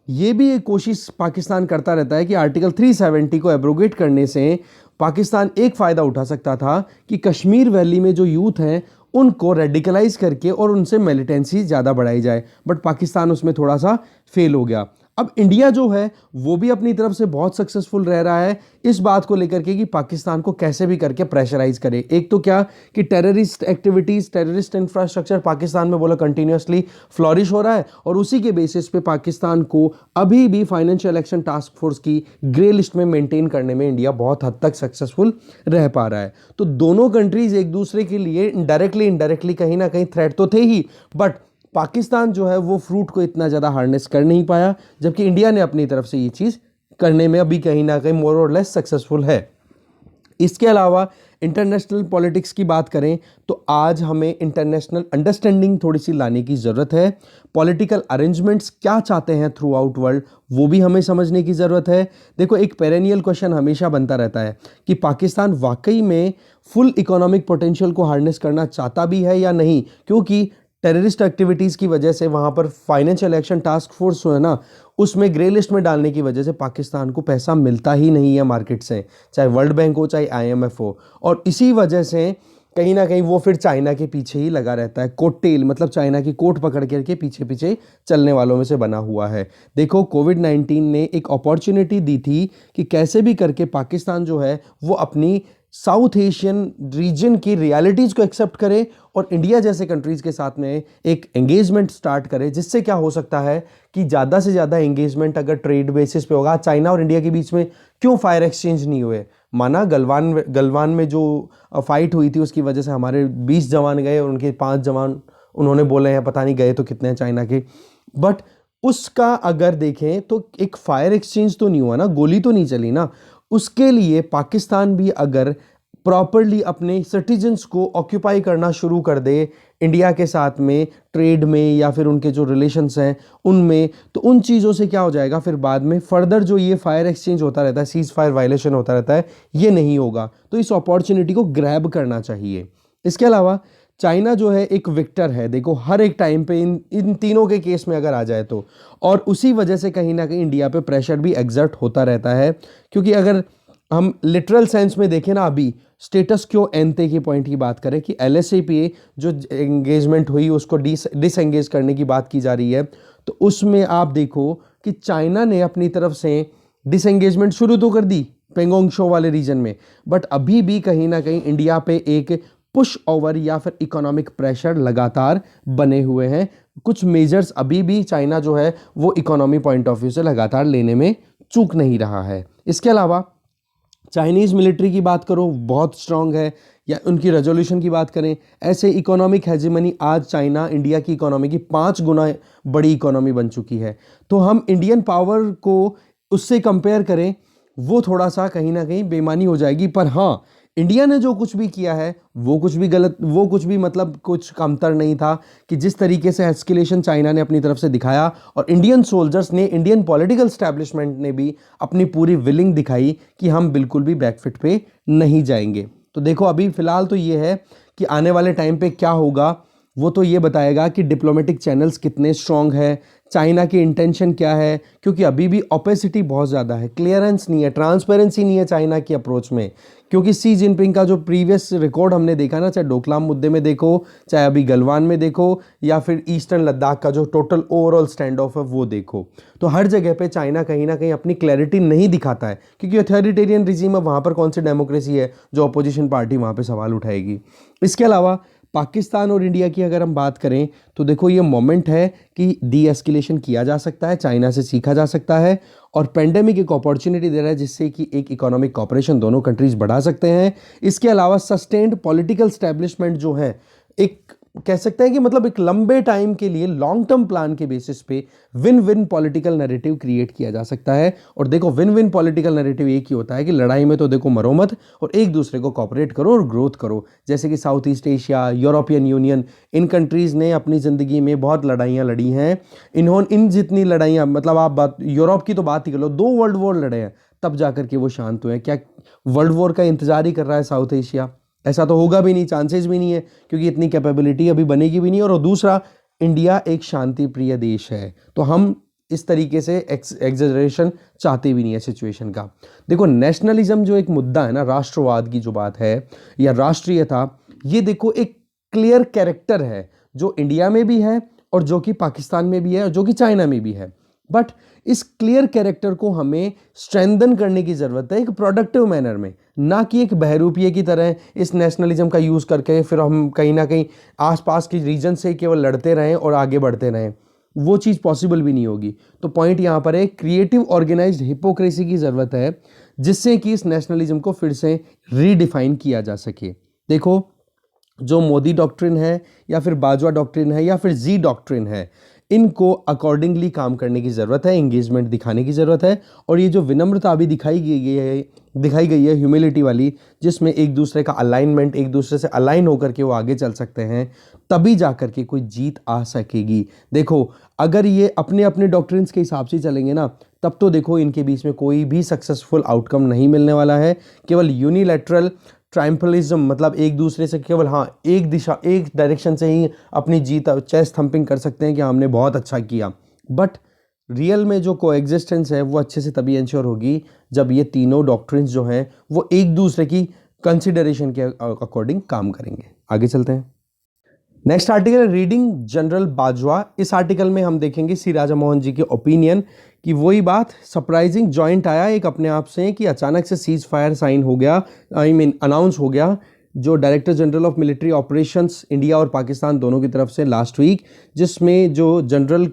ये भी एक कोशिश पाकिस्तान करता रहता है कि आर्टिकल 370 को एब्रोगेट करने से पाकिस्तान एक फ़ायदा उठा सकता था कि कश्मीर वैली में जो यूथ हैं उनको रेडिकलाइज करके और उनसे मिलिटेंसी ज़्यादा बढ़ाई जाए, बट पाकिस्तान उसमें थोड़ा सा फेल हो गया। अब इंडिया जो है वो भी अपनी तरफ से बहुत सक्सेसफुल रह रहा है इस बात को लेकर के कि पाकिस्तान को कैसे भी करके प्रेशराइज करे। एक तो क्या कि terrorist activities, terrorist infrastructure Pakistan में बोला कंटिन्यूसली फ्लॉरिश हो रहा है, और उसी के बेसिस पे पाकिस्तान को अभी भी फाइनेंशियल एक्शन टास्क फोर्स की ग्रे लिस्ट में मेंटेन करने में इंडिया बहुत हद तक सक्सेसफुल रह पा रहा है। तो दोनों कंट्रीज एक दूसरे के लिए डायरेक्टली इनडायरेक्टली कहीं ना कहीं थ्रेट तो थे ही, बट पाकिस्तान जो है वो फ्रूट को इतना ज़्यादा हार्नेस कर नहीं पाया, जबकि इंडिया ने अपनी तरफ से ये चीज़ करने में अभी कहीं ना कहीं मोर और लेस सक्सेसफुल है। इसके अलावा इंटरनेशनल पॉलिटिक्स की बात करें तो आज हमें इंटरनेशनल अंडरस्टैंडिंग थोड़ी सी लाने की ज़रूरत है। पॉलिटिकल अरेंजमेंट्स क्या चाहते हैं थ्रू आउट वर्ल्ड, वो भी हमें समझने की ज़रूरत है। देखो एक पेरेनियल क्वेश्चन हमेशा बनता रहता है कि पाकिस्तान वाकई में फुल इकोनॉमिक पोटेंशियल को हार्नेस करना चाहता भी है या नहीं, क्योंकि टेररिस्ट एक्टिविटीज़ की वजह से वहाँ पर फाइनेंशियल एक्शन टास्क फोर्स जो है ना, उसमें ग्रे लिस्ट में डालने की वजह से पाकिस्तान को पैसा मिलता ही नहीं है मार्केट से, चाहे वर्ल्ड बैंक हो चाहे आईएमएफ हो, और इसी वजह से कहीं ना कहीं वो फिर चाइना के पीछे ही लगा रहता है, कोट टेल मतलब चाइना की कोट पकड़ करके पीछे पीछे चलने वालों में से बना हुआ है। देखो कोविड-19 ने एक अपॉर्चुनिटी दी थी कि कैसे भी करके पाकिस्तान जो है वो अपनी साउथ एशियन रीजन की रियलिटीज़ को एक्सेप्ट करे और इंडिया जैसे कंट्रीज़ के साथ में एक एंगेजमेंट स्टार्ट करे, जिससे क्या हो सकता है कि ज़्यादा से ज़्यादा एंगेजमेंट अगर ट्रेड बेसिस पे होगा। चाइना और इंडिया के बीच में क्यों फायर एक्सचेंज नहीं हुए? माना गलवान में जो फाइट हुई थी उसकी वजह से हमारे 20 जवान गए और उनके 5 जवान उन्होंने बोले हैं, पता नहीं गए तो कितने हैं चाइना के। बट उसका अगर देखें तो एक फायर एक्सचेंज तो नहीं हुआ ना, गोली तो नहीं चली ना। उसके लिए पाकिस्तान भी अगर प्रॉपरली अपने सिटीजन्स को ऑक्यूपाई करना शुरू कर दे इंडिया के साथ में ट्रेड में या फिर उनके जो रिलेशंस हैं उनमें, तो उन चीज़ों से क्या हो जाएगा फिर बाद में फर्दर जो ये फायर एक्सचेंज होता रहता है, सीज फायर वायलेशन होता रहता है, ये नहीं होगा। तो इस अपॉर्चुनिटी को ग्रैब करना चाहिए। इसके अलावा चाइना जो है एक विक्टर है, देखो हर एक टाइम पे इन तीनों के केस में अगर आ जाए तो, और उसी वजह से कहीं ना कहीं इंडिया पे प्रेशर भी एग्जर्ट होता रहता है। क्योंकि अगर हम लिटरल सेंस में देखें ना, अभी स्टेटस क्यो एंटे के पॉइंट की बात करें कि LSAPA जो एंगेजमेंट हुई उसको डिसएंगेज करने की बात की जा रही है, तो उसमें आप देखो कि चाइना ने अपनी तरफ से डिसएंगेजमेंट शुरू तो कर दी पेंगोंग शो वाले रीजन में, बट अभी भी कहीं ना कहीं इंडिया पे एक पुश ओवर या फिर इकोनॉमिक प्रेशर लगातार बने हुए हैं। कुछ मेजर्स अभी भी चाइना जो है वो इकोनॉमी पॉइंट ऑफ व्यू से लगातार लेने में चूक नहीं रहा है। इसके अलावा चाइनीज़ मिलिट्री की बात करो बहुत स्ट्रांग है, या उनकी रेजोल्यूशन की बात करें, ऐसे इकोनॉमिक हेजेमनी आज चाइना इंडिया की इकोनॉमी की 5 गुना बड़ी इकोनॉमी बन चुकी है। तो हम इंडियन पावर को उससे कंपेयर करें वो थोड़ा सा कहीं ना कहीं बेमानी हो जाएगी। पर हाँ, इंडिया ने जो कुछ भी किया है वो कुछ भी गलत, वो कुछ भी मतलब कुछ कमतर नहीं था कि जिस तरीके से एस्केलेशन चाइना ने अपनी तरफ से दिखाया, और इंडियन सोल्जर्स ने, इंडियन पॉलिटिकल स्टैब्लिशमेंट ने भी अपनी पूरी विलिंग दिखाई कि हम बिल्कुल भी बैकफिट पे नहीं जाएंगे। तो देखो अभी फिलहाल तो ये है कि आने वाले टाइम पे क्या होगा वो तो ये बताएगा कि डिप्लोमेटिक चैनल्स कितने स्ट्रांग है, चाइना की इंटेंशन क्या है। क्योंकि अभी भी ओपेसिटी बहुत ज़्यादा है, क्लियरेंस नहीं है, ट्रांसपेरेंसी नहीं है चाइना की अप्रोच में। क्योंकि सी जिनपिंग का जो प्रीवियस रिकॉर्ड हमने देखा ना, चाहे डोकलाम मुद्दे में देखो, चाहे अभी गलवान में देखो, या फिर ईस्टर्न लद्दाख का जो टोटल ओवरऑल स्टैंड ऑफ है वो देखो, तो हर जगह पे चाइना कहीं ना कहीं अपनी क्लैरिटी नहीं दिखाता है। क्योंकि अथॉरिटेरियन रिजीम है, वहाँ पर कौन सी डेमोक्रेसी है जो अपोजिशन पार्टी वहाँ पर सवाल उठाएगी। इसके अलावा पाकिस्तान और इंडिया की अगर हम बात करें तो देखो ये मोमेंट है कि डी एस्केलेशन किया जा सकता है, चाइना से सीखा जा सकता है, और पेंडेमिक एक अपॉर्चुनिटी दे रहा है जिससे कि एक इकोनॉमिक कॉपरेशन दोनों कंट्रीज बढ़ा सकते हैं। इसके अलावा सस्टेन्ड पॉलिटिकल स्टैब्लिशमेंट जो है, एक कह सकते हैं कि मतलब एक लंबे टाइम के लिए लॉन्ग टर्म प्लान के बेसिस पे win win political narrative create किया जा सकता है। और देखो विन विन पॉलिटिकल नैरेटिव एक ही होता है कि लड़ाई में तो देखो मरो मत और एक दूसरे को कॉपरेट करो और ग्रोथ करो। जैसे कि South East Asia, European Union, इन कंट्रीज़ ने अपनी ज़िंदगी में बहुत लड़ाइयाँ लड़ी हैं। इन्होंने इन जितनी लड़ाइयाँ, मतलब आप बात यूरोप की तो बात ही कर लो, 2 वर्ल्ड वॉर लड़े हैं तब जाकर के वो शांत हुए हैं। क्या वर्ल्ड वॉर का इंतजार ही कर रहा है साउथ एशिया? ऐसा तो होगा भी नहीं, चांसेस भी नहीं है, क्योंकि इतनी कैपेबिलिटी अभी बनेगी भी नहीं। और दूसरा, इंडिया एक शांति प्रिय देश है, तो हम इस तरीके से एग्जरेशन चाहते भी नहीं है सिचुएशन का। देखो नेशनलिज्म जो एक मुद्दा है ना, राष्ट्रवाद की जो बात है या राष्ट्रीयता, ये देखो एक क्लियर कैरेक्टर है जो इंडिया में भी है और जो कि पाकिस्तान में भी है और जो कि चाइना में भी है। बट इस क्लियर कैरेक्टर को हमें स्ट्रेंथन करने की ज़रूरत है एक प्रोडक्टिव मैनर में, ना कि एक बहरूपिये की तरह इस नेशनलिज्म का यूज़ करके फिर हम कहीं ना कहीं आसपास के रीजन से केवल लड़ते रहें और आगे बढ़ते रहें। वो चीज़ पॉसिबल भी नहीं होगी। तो पॉइंट यहाँ पर है क्रिएटिव ऑर्गेनाइज्ड हिपोक्रेसी की ज़रूरत है, जिससे कि इस नेशनलिज्म को फिर से रीडिफाइन किया जा सके। देखो जो मोदी डॉक्ट्रिन है या फिर बाजवा डॉक्ट्रिन है या फिर जी डॉक्ट्रिन है, इनको अकॉर्डिंगली काम करने की ज़रूरत है, एंगेजमेंट दिखाने की ज़रूरत है। और ये जो विनम्रता अभी दिखाई गई है ह्यूमिलिटी वाली, जिसमें एक दूसरे का अलाइनमेंट, एक दूसरे से अलाइन होकर के वो आगे चल सकते हैं, तभी जा कर के कोई जीत आ सकेगी। देखो अगर ये अपने अपने डॉक्ट्रिन्स के हिसाब से चलेंगे ना, तब तो देखो इनके बीच में कोई भी सक्सेसफुल आउटकम नहीं मिलने वाला है। केवल यूनिलैटरल ट्रायम्फलिज्म, मतलब एक दूसरे से केवल एक दिशा, एक डायरेक्शन से ही अपनी जीत, चेस्ट थंपिंग कर सकते हैं कि हमने बहुत अच्छा किया। बट रियल में जो कोएग्जिस्टेंस है वो अच्छे से तभी इंश्योर होगी जब ये तीनों डॉक्ट्रिन्स जो हैं वो एक दूसरे की कंसिडरेशन के अकॉर्डिंग काम करेंगे। आगे चलते हैं। नेक्स्ट आर्टिकल है रीडिंग जनरल बाजवा। इस आर्टिकल में हम देखेंगे सी राजा मोहन जी के ओपिनियन कि वही बात सरप्राइजिंग जॉइंट आया एक अपने आप से कि अचानक से सीज फायर साइन हो गया, अनाउंस हो गया जो director general of military operations India और पाकिस्तान दोनों की तरफ से लास्ट वीक, जिसमें जो जनरल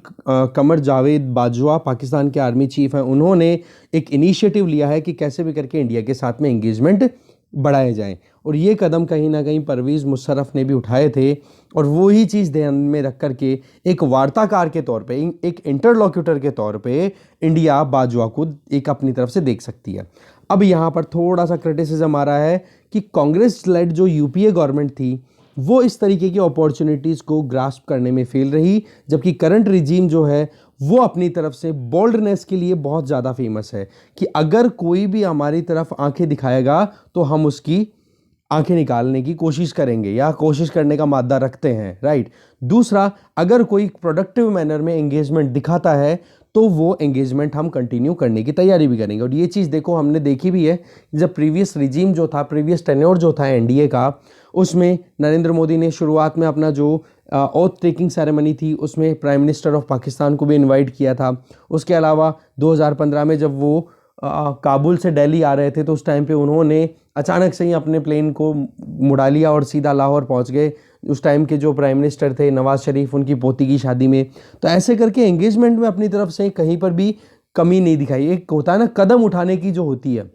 कमर जावेद बाजवा पाकिस्तान के आर्मी चीफ हैं, उन्होंने एक इनिशिएटिव लिया है कि कैसे भी करके इंडिया के साथ में एंगेजमेंट बढ़ाए जाएं। और ये कदम कहीं ना कहीं परवेज़ मुशर्रफ ने भी उठाए थे और वो ही चीज़ ध्यान में रख करके एक वार्ताकार के तौर पे, एक इंटरलॉक्यूटर के तौर पे इंडिया बाजवा को एक अपनी तरफ से देख सकती है। अब यहाँ पर थोड़ा सा क्रिटिसिज्म आ रहा है कि कांग्रेस लेड जो यूपीए गवर्नमेंट थी वो इस तरीके की अपॉर्चुनिटीज़ को ग्रास्प करने में फेल रही, जबकि करंट रिजीम जो है वो अपनी तरफ से बोल्डनेस के लिए बहुत ज़्यादा फेमस है कि अगर कोई भी हमारी तरफ आंखें दिखाएगा तो हम उसकी आंखें निकालने की कोशिश करेंगे या कोशिश करने का मादा रखते हैं, राइट। दूसरा, अगर कोई प्रोडक्टिव मैनर में एंगेजमेंट दिखाता है तो वो एंगेजमेंट हम कंटिन्यू करने की तैयारी भी करेंगे। और ये चीज़ देखो हमने देखी भी है, जब प्रीवियस रिजीम जो था, प्रीवियस टेन्योर जो था एनडीए का, उसमें नरेंद्र मोदी ने शुरुआत में अपना जो ओथ टेकिंग सेरेमनी थी उसमें प्राइम मिनिस्टर ऑफ पाकिस्तान को भी इनवाइट किया था। उसके अलावा 2015 में जब वो काबुल से दिल्ली आ रहे थे तो उस टाइम पे उन्होंने अचानक से ही अपने प्लेन को मुड़ा लिया और सीधा लाहौर पहुंच गए। उस टाइम के जो प्राइम मिनिस्टर थे नवाज शरीफ, उनकी पोती की शादी में। तो ऐसे करके एंगेजमेंट में अपनी तरफ से कहीं पर भी कमी नहीं दिखाई। एक होता है ना कदम उठाने की जो होती है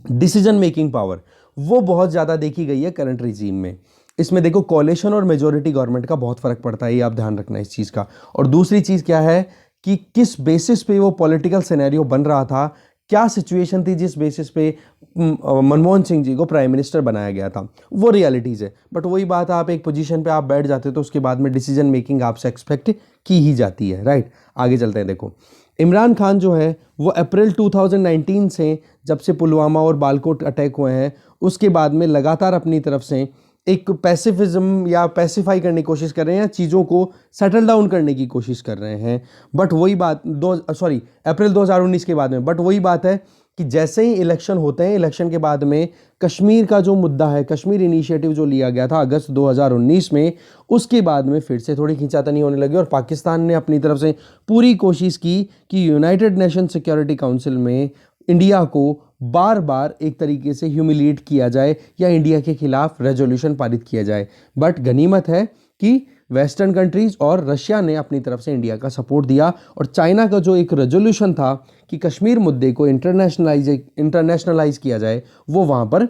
डिसीजन मेकिंग पावर, वो बहुत ज़्यादा देखी गई है करंट रिजीम में। इसमें देखो कोalition और मेजॉरिटी गवर्नमेंट का बहुत फ़र्क पड़ता है, ये आप ध्यान रखना इस चीज़ का। और दूसरी चीज़ क्या है कि किस बेसिस पे वो पॉलिटिकल सिनेरियो बन रहा था, क्या सिचुएशन थी जिस बेसिस पे मनमोहन सिंह जी को प्राइम मिनिस्टर बनाया गया था, वो रियलिटीज़ है। बट वही बात, आप एक पोजीशन पे आप बैठ जाते तो उसके बाद में डिसीजन मेकिंग आपसे एक्सपेक्ट की ही जाती है, राइट। आगे चलते हैं। देखो इमरान खान जो है वो अप्रैल 2019 से, जब से पुलवामा और बालाकोट अटैक हुए हैं, उसके बाद में लगातार अपनी तरफ से एक पैसिफिज्म या पैसिफाई करने की कोशिश कर रहे हैं, चीज़ों को सेटल डाउन करने की कोशिश कर रहे हैं। बट वही बात अप्रैल 2019 के बाद में, बट वही बात है कि जैसे ही इलेक्शन होते हैं, इलेक्शन के बाद में कश्मीर का जो मुद्दा है, कश्मीर इनिशिएटिव जो लिया गया था अगस्त 2019 में, उसके बाद में फिर से थोड़ी खींचातानी होने लगी और पाकिस्तान ने अपनी तरफ से पूरी कोशिश की कि यूनाइटेड नेशन सिक्योरिटी काउंसिल में इंडिया को बार बार एक तरीके से ह्यूमिलिएट किया जाए या इंडिया के खिलाफ रेजोल्यूशन पारित किया जाए। बट गनीमत है कि वेस्टर्न कंट्रीज और रशिया ने अपनी तरफ से इंडिया का सपोर्ट दिया और चाइना का जो एक रेजोल्यूशन था कि कश्मीर मुद्दे को इंटरनेशनलाइज किया जाए, वो वहाँ पर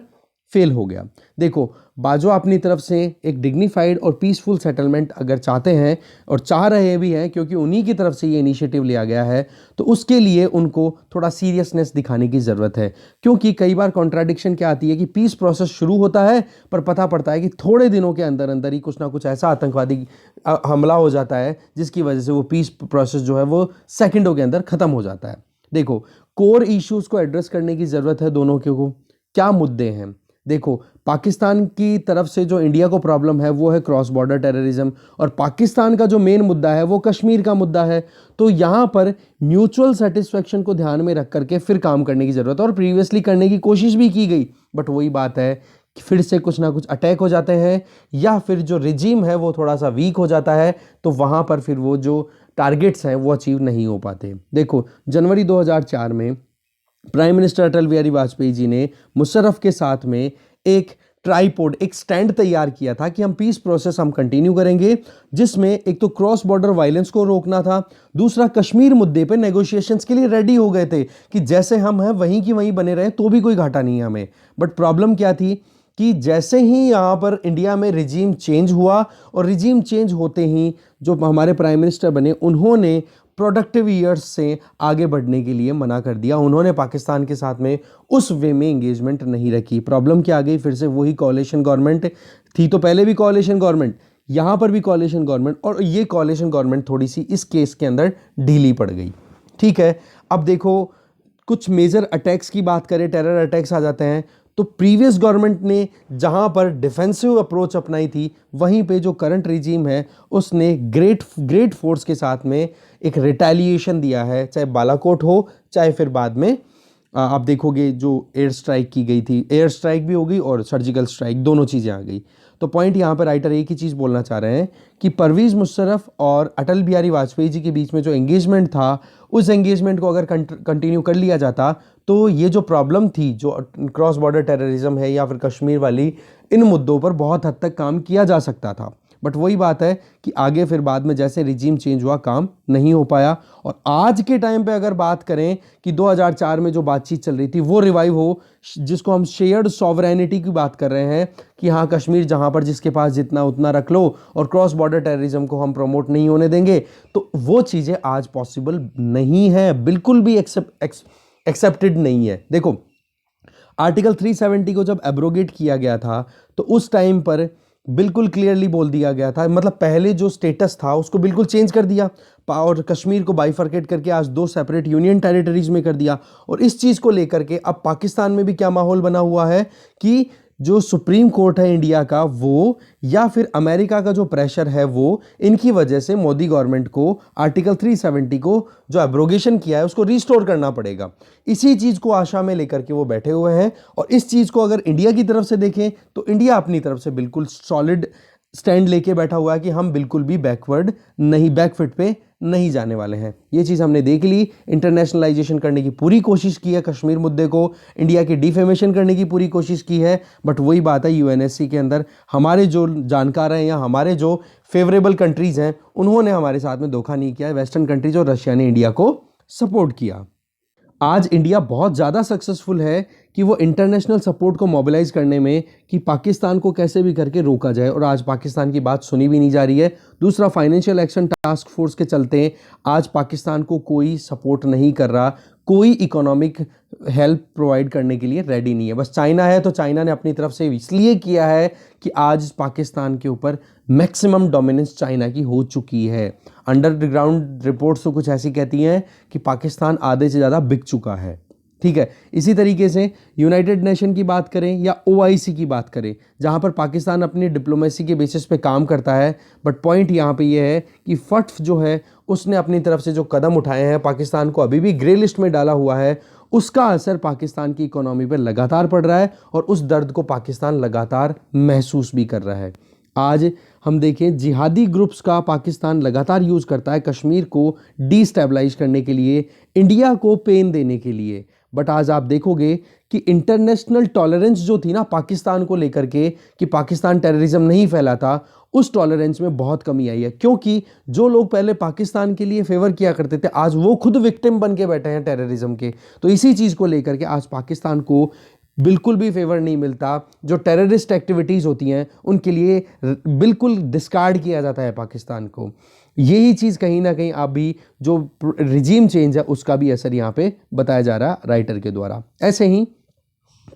फेल हो गया। देखो बाजवा अपनी तरफ से एक डिग्निफाइड और पीसफुल सेटलमेंट अगर चाहते हैं और चाह रहे भी हैं, क्योंकि उन्हीं की तरफ से ये इनिशिएटिव लिया गया है, तो उसके लिए उनको थोड़ा सीरियसनेस दिखाने की ज़रूरत है। क्योंकि कई बार कॉन्ट्राडिक्शन क्या आती है कि पीस प्रोसेस शुरू होता है पर पता पड़ता है कि थोड़े दिनों के अंदर अंदर ही कुछ ना कुछ ऐसा आतंकवादी हमला हो जाता है जिसकी वजह से वो पीस प्रोसेस जो है वो सेकेंडों के अंदर ख़त्म हो जाता है। देखो कोर इश्यूज़ को एड्रेस करने की ज़रूरत है दोनों के को। क्या मुद्दे हैं? देखो पाकिस्तान की तरफ से जो इंडिया को प्रॉब्लम है वो है क्रॉस बॉर्डर टेररिज्म, और पाकिस्तान का जो मेन मुद्दा है वो कश्मीर का मुद्दा है। तो यहाँ पर म्यूचुअल सेटिस्फेक्शन को ध्यान में रख करके फिर काम करने की ज़रूरत है, और प्रीवियसली करने की कोशिश भी की गई, बट वही बात है कि फिर से कुछ ना कुछ अटैक हो जाते हैं या फिर जो रिजीम है वो थोड़ा सा वीक हो जाता है, तो वहाँ पर फिर वो जो टारगेट्स हैं वो अचीव नहीं हो पाते। देखो जनवरी 2004 में प्राइम मिनिस्टर अटल बिहारी वाजपेयी जी ने मुशर्रफ के साथ में एक ट्राइपोड, एक स्टैंड तैयार किया था कि हम पीस प्रोसेस हम कंटिन्यू करेंगे, जिसमें एक तो क्रॉस बॉर्डर वायलेंस को रोकना था, दूसरा कश्मीर मुद्दे पे नेगोशिएशंस के लिए रेडी हो गए थे कि जैसे हम हैं वहीं की वहीं बने रहे तो भी कोई घाटा नहीं है हमें। बट प्रॉब्लम क्या थी कि जैसे ही यहाँ पर इंडिया में रिजीम चेंज हुआ, और रिजीम चेंज होते ही जो हमारे प्राइम मिनिस्टर बने उन्होंने प्रोडक्टिव ईयर्स से आगे बढ़ने के लिए मना कर दिया। उन्होंने पाकिस्तान के साथ में उस वे में एंगेजमेंट नहीं रखी। प्रॉब्लम क्या आ गई? फिर से वही कोalition गवर्नमेंट थी, तो पहले भी कोalition गवर्नमेंट, यहाँ पर भी कोalition गवर्नमेंट, और ये कोalition गवर्नमेंट थोड़ी सी इस केस के अंदर ढीली पड़ गई। ठीक है, अब देखो कुछ मेजर अटैक्स की बात करें, टेरर अटैक्स आ जाते हैं, तो प्रीवियस गवर्नमेंट ने जहां पर डिफेंसिव अप्रोच अपनाई थी, वहीं पे जो करंट रिजीम है उसने ग्रेट फोर्स के साथ में एक रिटेलिएशन दिया है, चाहे बालाकोट हो चाहे फिर बाद में आप देखोगे जो एयर स्ट्राइक की गई थी, एयर स्ट्राइक भी हो गई और सर्जिकल स्ट्राइक, दोनों चीज़ें आ गई। तो पॉइंट यहाँ पर राइटर एक ही चीज़ बोलना चाह रहे हैं कि परवेज़ मुशर्रफ और अटल बिहारी वाजपेयी जी के बीच में जो एंगेजमेंट था, उस एंगेजमेंट को अगर कंटिन्यू कर लिया जाता तो ये जो प्रॉब्लम थी, जो क्रॉस बॉर्डर टेररिज्म है या फिर कश्मीर वाली, इन मुद्दों पर बहुत हद तक काम किया जा सकता था। बट वही बात है कि आगे फिर बाद में जैसे रिजीम चेंज हुआ, काम नहीं हो पाया। और आज के टाइम पे अगर बात करें कि 2004 में जो बातचीत चल रही थी वो रिवाइव हो, जिसको हम शेयर्ड सॉवरेनिटी की बात कर रहे हैं कि हाँ, कश्मीर जहाँ पर जिसके पास जितना उतना रख लो और क्रॉस बॉर्डर टेररिज्म को हम प्रमोट नहीं होने देंगे, तो वो चीज़ें आज पॉसिबल नहीं है, बिल्कुल भी एक्सेप्टेड नहीं है। देखो, आर्टिकल 370 को जब एब्रोगेट किया गया था तो उस टाइम पर बिल्कुल क्लियरली बोल दिया गया था, मतलब पहले जो स्टेटस था उसको बिल्कुल चेंज कर दिया और कश्मीर को बाइफरकेट करके आज 2 सेपरेट यूनियन टेरिटरीज में कर दिया। और इस चीज़ को लेकर के अब पाकिस्तान में भी क्या माहौल बना हुआ है कि जो सुप्रीम कोर्ट है इंडिया का, वो या फिर अमेरिका का जो प्रेशर है, वो इनकी वजह से मोदी गवर्नमेंट को आर्टिकल 370 को जो एब्रोगेशन किया है उसको रिस्टोर करना पड़ेगा। इसी चीज़ को आशा में लेकर के वो बैठे हुए हैं। और इस चीज़ को अगर इंडिया की तरफ से देखें तो इंडिया अपनी तरफ से बिल्कुल सॉलिड स्टैंड लेके बैठा हुआ है कि हम बिल्कुल भी बैकवर्ड नहीं, बैकफुट पे नहीं जाने वाले हैं। ये चीज़ हमने देख ली। इंटरनेशनलाइजेशन करने की पूरी कोशिश की है, कश्मीर मुद्दे को इंडिया की डिफेमेशन करने की पूरी कोशिश की है। बट वही बात है, यूएनएससी के अंदर हमारे जो जानकार हैं या हमारे जो फेवरेबल कंट्रीज़ हैं, उन्होंने हमारे साथ में धोखा नहीं किया है। वेस्टर्न कंट्रीज और रशिया ने इंडिया को सपोर्ट किया। आज इंडिया बहुत ज़्यादा सक्सेसफुल है कि वो इंटरनेशनल सपोर्ट को मोबिलाइज करने में कि पाकिस्तान को कैसे भी करके रोका जाए, और आज पाकिस्तान की बात सुनी भी नहीं जा रही है। दूसरा, फाइनेंशियल एक्शन टास्क फोर्स के चलते आज पाकिस्तान को कोई सपोर्ट नहीं कर रहा, कोई इकोनॉमिक हेल्प प्रोवाइड करने के लिए रेडी नहीं है। बस चाइना है तो चाइना ने अपनी तरफ से इसलिए किया है कि आज पाकिस्तान के ऊपर मैक्सिमम डोमिनेंस चाइना की हो चुकी है। अंडरग्राउंड रिपोर्ट्स तो कुछ ऐसी कहती हैं कि पाकिस्तान आधे से ज़्यादा बिक चुका है। ठीक है, इसी तरीके से यूनाइटेड नेशन की बात करें या ओआईसी की बात करें, जहां पर पाकिस्तान अपनी डिप्लोमेसी के बेसिस पे काम करता है, बट पॉइंट यहां पे ये है कि फट्फ जो है उसने अपनी तरफ से जो कदम उठाए हैं, पाकिस्तान को अभी भी ग्रे लिस्ट में डाला हुआ है। उसका असर पाकिस्तान की इकोनॉमी पर लगातार पड़ रहा है और उस दर्द को पाकिस्तान लगातार महसूस भी कर रहा है। आज हम देखें, जिहादी ग्रुप्स का पाकिस्तान लगातार यूज़ करता है कश्मीर को डिस्टेबलाइज करने के लिए, इंडिया को पेन देने के लिए। बट आज आप देखोगे कि इंटरनेशनल टॉलरेंस जो थी ना पाकिस्तान को लेकर के कि पाकिस्तान टेररिज्म नहीं फैलाता, उस टॉलरेंस में बहुत कमी आई है। क्योंकि जो लोग पहले पाकिस्तान के लिए फेवर किया करते थे, आज वो खुद विक्टिम बन के बैठे हैं टेररिज्म के। तो इसी चीज़ को लेकर के आज पाकिस्तान को बिल्कुल भी फेवर नहीं मिलता। जो टेररिस्ट एक्टिविटीज़ होती हैं उनके लिए बिल्कुल डिस्कार्ड किया जाता है पाकिस्तान को। यही चीज़ कहीं ना कहीं अभी जो रिजीम चेंज है उसका भी असर यहाँ पे बताया जा रहा है राइटर के द्वारा। ऐसे ही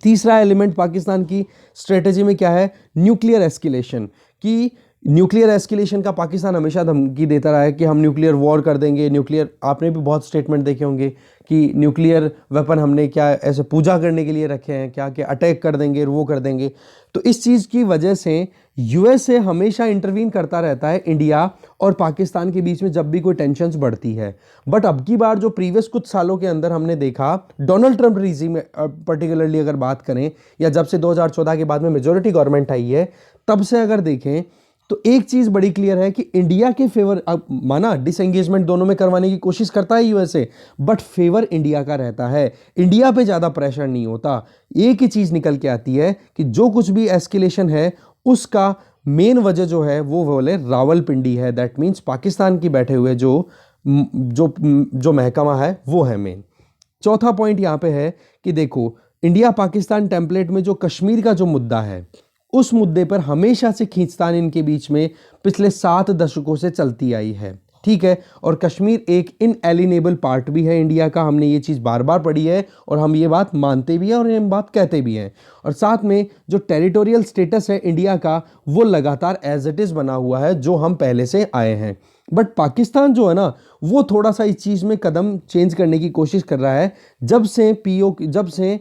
तीसरा एलिमेंट पाकिस्तान की स्ट्रेटेजी में क्या है, न्यूक्लियर एस्केलेशन। कि न्यूक्लियर एस्केलेशन का पाकिस्तान हमेशा धमकी देता रहा है कि हम न्यूक्लियर वॉर कर देंगे। न्यूक्लियर, आपने भी बहुत स्टेटमेंट देखे होंगे कि न्यूक्लियर वेपन हमने क्या ऐसे पूजा करने के लिए रखे हैं क्या, कि अटैक कर देंगे, वो कर देंगे। तो इस चीज़ की वजह से यूएसए हमेशा इंटरवीन करता रहता है इंडिया और पाकिस्तान के बीच में जब भी कोई टेंशन्स बढ़ती है। बट अब की बार जो प्रीवियस कुछ सालों के अंदर हमने देखा, डोनाल्ड ट्रंप रिजीम पर्टिकुलरली अगर बात करें, या जब से 2014 के बाद में मेजोरिटी गवर्नमेंट आई है, तब से अगर देखें तो एक चीज बड़ी क्लियर है कि इंडिया के फेवर, माना डिसएंगेजमेंट दोनों में करवाने की कोशिश करता है यूएसए, बट फेवर इंडिया का रहता है। इंडिया पे ज्यादा प्रेशर नहीं होता। एक ही चीज निकल के आती है कि जो कुछ भी एस्केलेशन है उसका मेन वजह जो है वो बोले रावलपिंडी है। दैट मीन्स पाकिस्तान की बैठे हुए जो जो जो महकमा है वो है मेन। चौथा पॉइंट यहां पे है कि देखो, इंडिया पाकिस्तान टेम्पलेट में जो कश्मीर का जो मुद्दा है, उस मुद्दे पर हमेशा से खींचतान इनके बीच में पिछले 7 दशकों से चलती आई है। ठीक है, और कश्मीर एक इनएलिनेबल पार्ट भी है इंडिया का। हमने ये चीज़ बार बार पढ़ी है और हम ये बात मानते भी हैं और ये बात कहते भी हैं। और साथ में जो टेरिटोरियल स्टेटस है इंडिया का, वो लगातार एज इट इज़ बना हुआ है जो हम पहले से आए हैं। बट पाकिस्तान जो है ना, वो थोड़ा सा इस चीज़ में कदम चेंज करने की कोशिश कर रहा है। जब से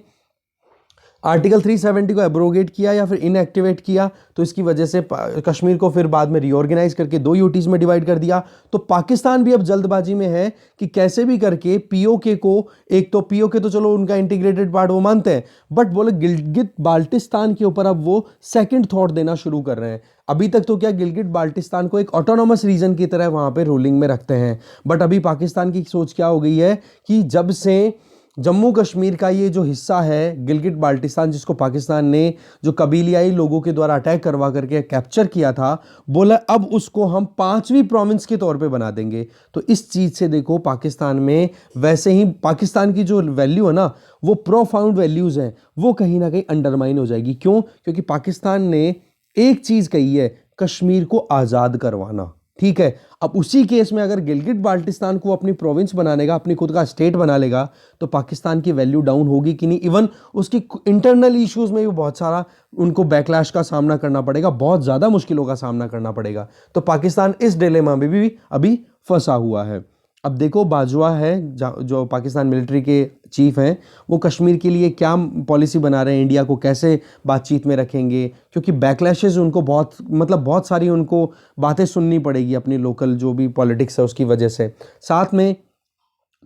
आर्टिकल 370 को एब्रोगेट किया या फिर इनएक्टिवेट किया, तो इसकी वजह से कश्मीर को फिर बाद में रीऑर्गेनाइज करके 2 यूटीज में डिवाइड कर दिया। तो पाकिस्तान भी अब जल्दबाजी में है कि कैसे भी करके पीओके को, एक तो पीओके तो चलो उनका इंटीग्रेटेड पार्ट वो मानते हैं, बट बोले गिलगित बाल्टिस्तान के ऊपर अब वो सेकंड थॉट देना शुरू कर रहे हैं। अभी तक तो क्या गिलगित बाल्टिस्तान को एक ऑटोनॉमस रीजन की तरह वहां पे रूलिंग में रखते हैं, बट अभी पाकिस्तान की सोच क्या हो गई है कि जब से जम्मू कश्मीर का ये जो हिस्सा है गिलगित बाल्टिस्तान, जिसको पाकिस्तान ने जो कबीलियाई लोगों के द्वारा अटैक करवा करके कैप्चर किया था, बोला अब उसको हम 5वीं प्रोविंस के तौर पे बना देंगे। तो इस चीज़ से देखो पाकिस्तान में वैसे ही पाकिस्तान की जो वैल्यू है ना, वो प्रोफाउंड वैल्यूज़ हैं, वो कहीं ना कहीं अंडरमाइन हो जाएगी। क्यों? क्योंकि पाकिस्तान ने एक चीज़ कही है, कश्मीर को आज़ाद करवाना। ठीक है, अब उसी केस में अगर गिलगित बाल्टिस्तान को अपनी प्रोविंस बनाने का, अपनी खुद का स्टेट बना लेगा, तो पाकिस्तान की वैल्यू डाउन होगी कि नहीं? इवन उसकी इंटरनल इश्यूज में भी बहुत सारा उनको बैकलैश का सामना करना पड़ेगा, बहुत ज़्यादा मुश्किलों का सामना करना पड़ेगा। तो पाकिस्तान इस डिलेमा में भी अभी फंसा हुआ है। अब देखो बाजवा है जो पाकिस्तान मिलिट्री के चीफ हैं, वो कश्मीर के लिए क्या पॉलिसी बना रहे हैं, इंडिया को कैसे बातचीत में रखेंगे, क्योंकि बैकलैशेस उनको बहुत सारी उनको बातें सुननी पड़ेगी अपनी लोकल जो भी पॉलिटिक्स है उसकी वजह से। साथ में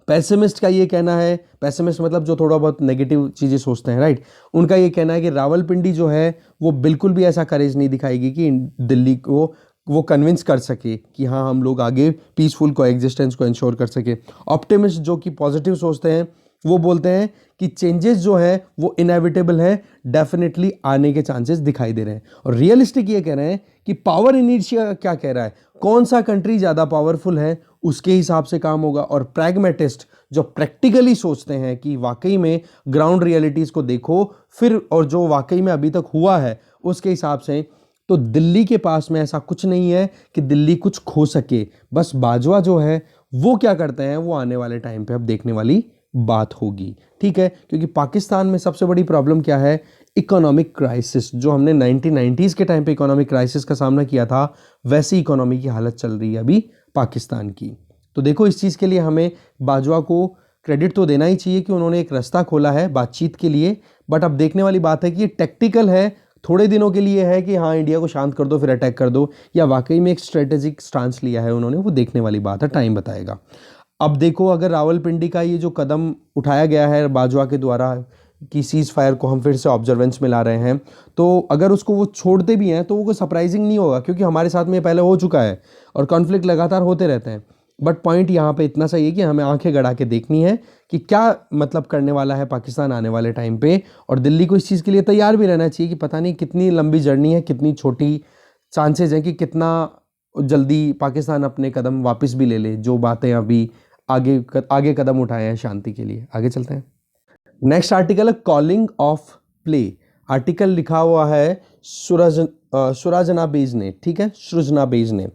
पैसिमिस्ट का ये कहना है, पैसिमिस्ट मतलब जो थोड़ा बहुत नेगेटिव चीज़ें सोचते हैं, राइट, उनका ये कहना है कि रावलपिंडी जो है वो बिल्कुल भी ऐसा करेज नहीं दिखाएगी कि दिल्ली को वो कन्विंस कर सके कि हाँ हम लोग आगे पीसफुल को एग्जिस्टेंस को इंश्योर कर सके। ऑप्टिमिस्ट जो कि पॉजिटिव सोचते हैं, वो बोलते हैं कि चेंजेस जो है वो इनएविटेबल है, डेफिनेटली आने के चांसेस दिखाई दे रहे हैं। और रियलिस्टिक ये कह रहे हैं कि पावर इनर्शिया क्या कह रहा है, कौन सा कंट्री ज़्यादा पावरफुल है उसके हिसाब से काम होगा। और प्रैग्मेटिस्ट जो प्रैक्टिकली सोचते हैं कि वाकई में ग्राउंड रियलिटीज़ को देखो फिर, और जो वाकई में अभी तक हुआ है उसके हिसाब से, तो दिल्ली के पास में ऐसा कुछ नहीं है कि दिल्ली कुछ खो सके। बस बाजवा जो है वो क्या करते हैं, वो आने वाले टाइम पे अब देखने वाली बात होगी। ठीक है, क्योंकि पाकिस्तान में सबसे बड़ी प्रॉब्लम क्या है, इकोनॉमिक क्राइसिस। जो हमने 1990s के टाइम पे इकोनॉमिक क्राइसिस का सामना किया था, वैसी इकोनॉमी की हालत चल रही है अभी पाकिस्तान की। तो देखो इस चीज़ के लिए हमें बाजवा को क्रेडिट तो देना ही चाहिए कि उन्होंने एक रास्ता खोला है बातचीत के लिए। बट अब देखने वाली बात है कि ये टेक्टिकल है, थोड़े दिनों के लिए है कि हाँ इंडिया को शांत कर दो फिर अटैक कर दो, या वाकई में एक स्ट्रेटेजिक स्टांस लिया है उन्होंने, वो देखने वाली बात है, टाइम बताएगा। अब देखो अगर रावलपिंडी का ये जो कदम उठाया गया है बाजवा के द्वारा कि सीज फायर को हम फिर से ऑब्जर्वेंस में ला रहे हैं, तो अगर उसको वो छोड़ते भी हैं तो वो कोई सरप्राइजिंग नहीं होगा, क्योंकि हमारे साथ में पहले हो चुका है और कॉन्फ्लिक्ट लगातार होते रहते हैं। बट पॉइंट यहाँ पे इतना सही है कि हमें आंखें गड़ा के देखनी है कि क्या मतलब करने वाला है पाकिस्तान आने वाले टाइम पे, और दिल्ली को इस चीज़ के लिए तैयार भी रहना चाहिए कि पता नहीं कितनी लंबी जर्नी है, कितनी छोटी चांसेस हैं कि कितना जल्दी पाकिस्तान अपने कदम वापस भी ले ले, जो बातें अभी आगे कदम उठाए हैं शांति के लिए। आगे चलते हैं। नेक्स्ट आर्टिकल है कॉलिंग ऑफ प्ले। आर्टिकल लिखा हुआ है सुराजना बेज ने, ठीक है, सृजना बेज ने।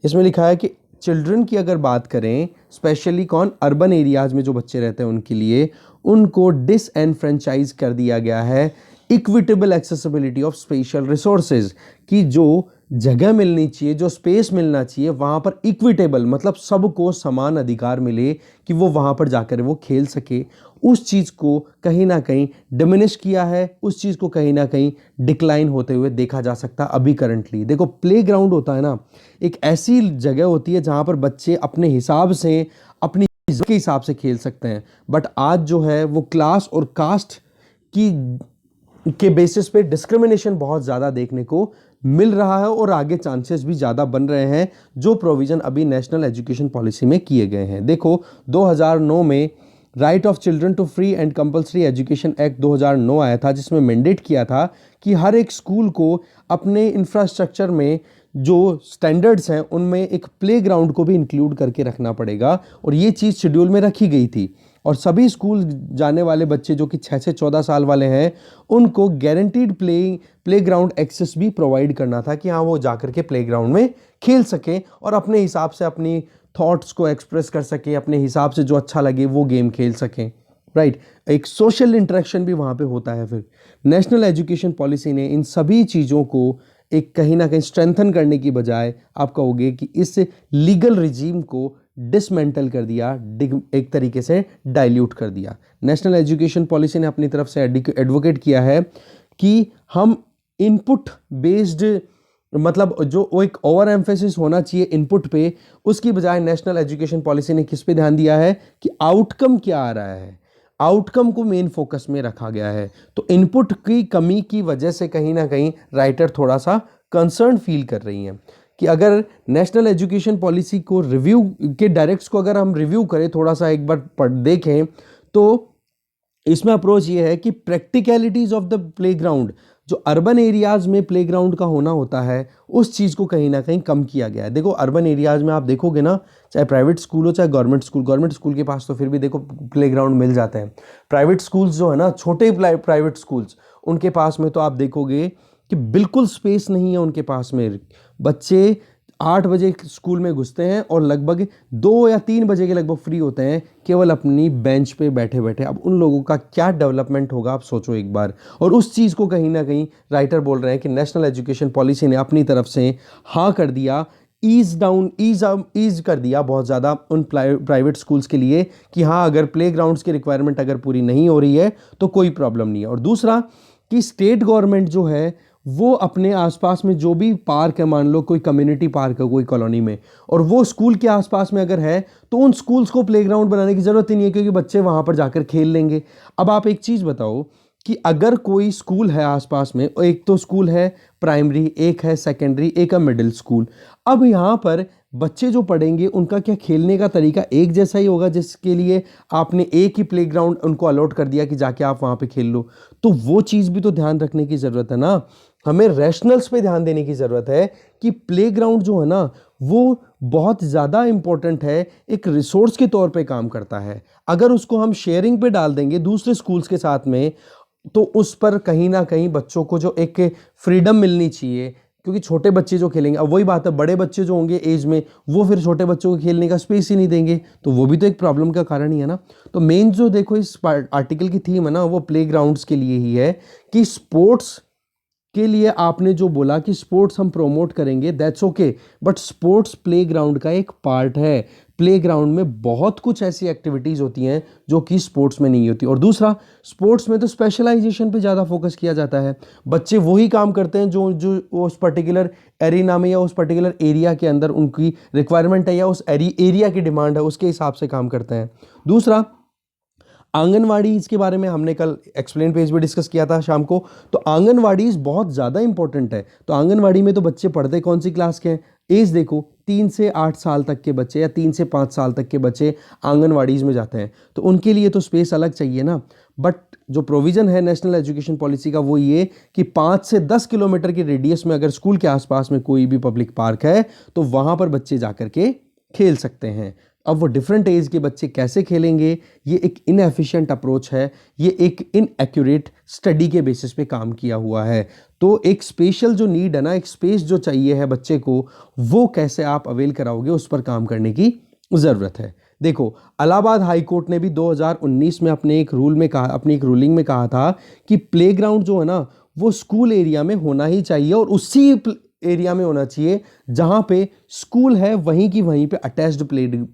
इसमें लिखा है कि चिल्ड्रन की अगर बात करें, स्पेशली कौन, अर्बन एरियाज में जो बच्चे रहते हैं उनके लिए, उनको डिसएनफ्रेंचाइज कर दिया गया है equitable accessibility of special resources, की जो जगह मिलनी चाहिए, जो स्पेस मिलना चाहिए, वहाँ पर इक्विटेबल मतलब सबको समान अधिकार मिले कि वो वहाँ पर जाकर वो खेल सके, उस चीज़ को कहीं ना कहीं डिमिनिश किया है, उस चीज़ को कहीं ना कहीं डिक्लाइन होते हुए देखा जा सकता है अभी करंटली। देखो प्लेग्राउंड होता है ना, एक ऐसी जगह होती है जहाँ पर बच्चे अपने हिसाब से, अपनी चीज़ों के हिसाब से खेल सकते हैं। बट आज जो है वो क्लास और कास्ट के बेसिस पे डिस्क्रिमिनेशन बहुत ज़्यादा देखने को मिल रहा है, और आगे चांसेस भी ज़्यादा बन रहे हैं जो प्रोविज़न अभी नेशनल एजुकेशन पॉलिसी में किए गए हैं। देखो 2009 में right of children to free and compulsory education act 2009 आया था, जिसमें मैंडेट किया था कि हर एक स्कूल को अपने इंफ्रास्ट्रक्चर में जो स्टैंडर्ड्स हैं उनमें एक प्लेग्राउंड को भी इंक्लूड करके रखना पड़ेगा, और ये चीज़ शेड्यूल में रखी गई थी। और सभी स्कूल जाने वाले बच्चे जो कि 6 से 14 साल वाले हैं, उनको गारंटीड प्लेग्राउंड एक्सेस भी प्रोवाइड करना था कि हाँ वो जाकर के प्लेग्राउंड में खेल सकें और अपने हिसाब से अपनी थॉट्स को एक्सप्रेस कर सकें, अपने हिसाब से जो अच्छा लगे वो गेम खेल सकें, राइट। एक सोशल इंटरेक्शन भी वहाँ पे होता है। फिर नेशनल एजुकेशन पॉलिसी ने इन सभी चीज़ों को एक कहीं ना कहीं स्ट्रेंथन करने की बजाय आप कहोगे कि इस लीगल रिजीम को डिसमेंटल कर दिया, एक तरीके से डाइल्यूट कर दिया। नेशनल एजुकेशन पॉलिसी ने अपनी तरफ से एडवोकेट किया है कि हम इनपुट बेस्ड, मतलब जो वो एक ओवर एम्फेसिस होना चाहिए इनपुट पे, उसकी बजाय नेशनल एजुकेशन पॉलिसी ने किस पे ध्यान दिया है कि आउटकम क्या आ रहा है, आउटकम को मेन फोकस में रखा गया है। तो इनपुट की कमी की वजह से कहीं ना कहीं राइटर थोड़ा सा कंसर्न फील कर रही हैं कि अगर नेशनल एजुकेशन पॉलिसी को रिव्यू के डायरेक्ट्स को अगर हम रिव्यू करें, थोड़ा सा एक बार देखें, तो इसमें अप्रोच ये है कि प्रैक्टिकलिटीज ऑफ द प्लेग्राउंड, जो अर्बन एरियाज में प्लेग्राउंड का होना होता है, उस चीज़ को कहीं ना कहीं कम किया गया है। देखो अर्बन एरियाज में आप देखोगे ना, चाहे प्राइवेट स्कूल हो चाहे गवर्नमेंट स्कूल के पास तो फिर भी देखो प्लेग्राउंड मिल जाते हैं। प्राइवेट स्कूल्स जो है ना, छोटे प्राइवेट स्कूल्स, उनके पास में तो आप देखोगे कि बिल्कुल स्पेस नहीं है उनके पास में। बच्चे 8 बजे स्कूल में घुसते हैं और लगभग 2 या 3 बजे के लगभग फ्री होते हैं, केवल अपनी बेंच पे बैठे बैठे। अब उन लोगों का क्या डेवलपमेंट होगा, आप सोचो एक बार। और उस चीज़ को कहीं ना कहीं राइटर बोल रहे हैं कि नेशनल एजुकेशन पॉलिसी ने अपनी तरफ से हाँ कर दिया, ईज कर दिया बहुत ज़्यादा उन प्राइवेट स्कूल्स के लिए कि हाँ, अगर प्लेग्राउंड्स की रिक्वायरमेंट अगर पूरी नहीं हो रही है तो कोई प्रॉब्लम नहीं है। और दूसरा कि स्टेट गवर्नमेंट जो है वो अपने आसपास में जो भी पार्क है, मान लो कोई कम्युनिटी पार्क है कोई कॉलोनी में, और वो स्कूल के आसपास में अगर है, तो उन स्कूल्स को प्लेग्राउंड बनाने की ज़रूरत ही नहीं है, क्योंकि बच्चे वहाँ पर जाकर खेल लेंगे। अब आप एक चीज़ बताओ कि अगर कोई स्कूल है आसपास में, एक तो स्कूल है प्राइमरी, एक है सेकेंडरी, एक है मिडिल स्कूल, अब यहाँ पर बच्चे जो पढ़ेंगे उनका क्या खेलने का तरीका एक जैसा ही होगा, जिसके लिए आपने एक ही प्लेग्राउंड उनको अलॉट कर दिया कि जाके आप वहाँ पे खेल लो। तो वो चीज़ भी तो ध्यान रखने की ज़रूरत है ना। हमें रैशनल्स पे ध्यान देने की ज़रूरत है कि प्लेग्राउंड जो है ना, वो बहुत ज़्यादा इंपॉर्टेंट है, एक रिसोर्स के तौर पे काम करता है। अगर उसको हम शेयरिंग पे डाल देंगे दूसरे स्कूल्स के साथ में, तो उस पर कहीं ना कहीं बच्चों को जो एक फ्रीडम मिलनी चाहिए, क्योंकि छोटे बच्चे जो खेलेंगे, अब वही बात है, बड़े बच्चे जो होंगे एज में, वो फिर छोटे बच्चों को खेलने का स्पेस ही नहीं देंगे, तो वो भी तो एक प्रॉब्लम का कारण ही है ना। तो मेन जो देखो इस आर्टिकल की थीम है ना, वो प्लेग्राउंड्स के लिए ही है कि स्पोर्ट्स के लिए आपने जो बोला कि स्पोर्ट्स हम प्रोमोट करेंगे, that's okay, but sports playground का एक पार्ट है। प्लेग्राउंड में बहुत कुछ ऐसी एक्टिविटीज़ होती हैं जो कि स्पोर्ट्स में नहीं होती। और दूसरा, स्पोर्ट्स में तो स्पेशलाइजेशन पे ज़्यादा फोकस किया जाता है। बच्चे वही काम करते हैं जो जो उस पर्टिकुलर एरिना में या उस पर्टिकुलर एरिया के अंदर उनकी रिक्वायरमेंट है या उस एरिया की डिमांड है, उसके हिसाब से काम करते हैं। दूसरा, आंगनवाड़ी, इसके बारे में हमने कल एक्सप्लेन पेज पे डिस्कस किया था शाम को। तो आंगनवाड़ी बहुत ज़्यादा इंपॉर्टेंट है। तो आंगनवाड़ी में तो बच्चे पढ़ते कौन सी क्लास के हैं, एज देखो, 3 से 8 साल तक के बच्चे या 3 से 5 साल तक के बच्चे आंगनवाड़ीज़ में जाते हैं, तो उनके लिए तो स्पेस अलग चाहिए ना। बट जो प्रोविज़न है नेशनल एजुकेशन पॉलिसी का वो ये कि 5 से 10 किलोमीटर के रेडियस में अगर स्कूल के आसपास में कोई भी पब्लिक पार्क है, तो वहाँ पर बच्चे जाकर के खेल सकते हैं। अब वो डिफरेंट एज के बच्चे कैसे खेलेंगे, ये एक इनएफिशिएंट अप्रोच है, ये एक इनएक्यूरेट स्टडी के बेसिस पे काम किया हुआ है। तो एक स्पेशल जो नीड है ना, एक स्पेस जो चाहिए है बच्चे को, वो कैसे आप अवेल कराओगे, उस पर काम करने की ज़रूरत है। देखो, इलाहाबाद हाई कोर्ट ने भी 2019 में अपनी एक रूलिंग में कहा था कि प्लेग्राउंड जो है ना, वो स्कूल एरिया में होना ही चाहिए, और उसी एरिया में होना चाहिए जहाँ पे स्कूल है, वहीं की वहीं पे अटैच्ड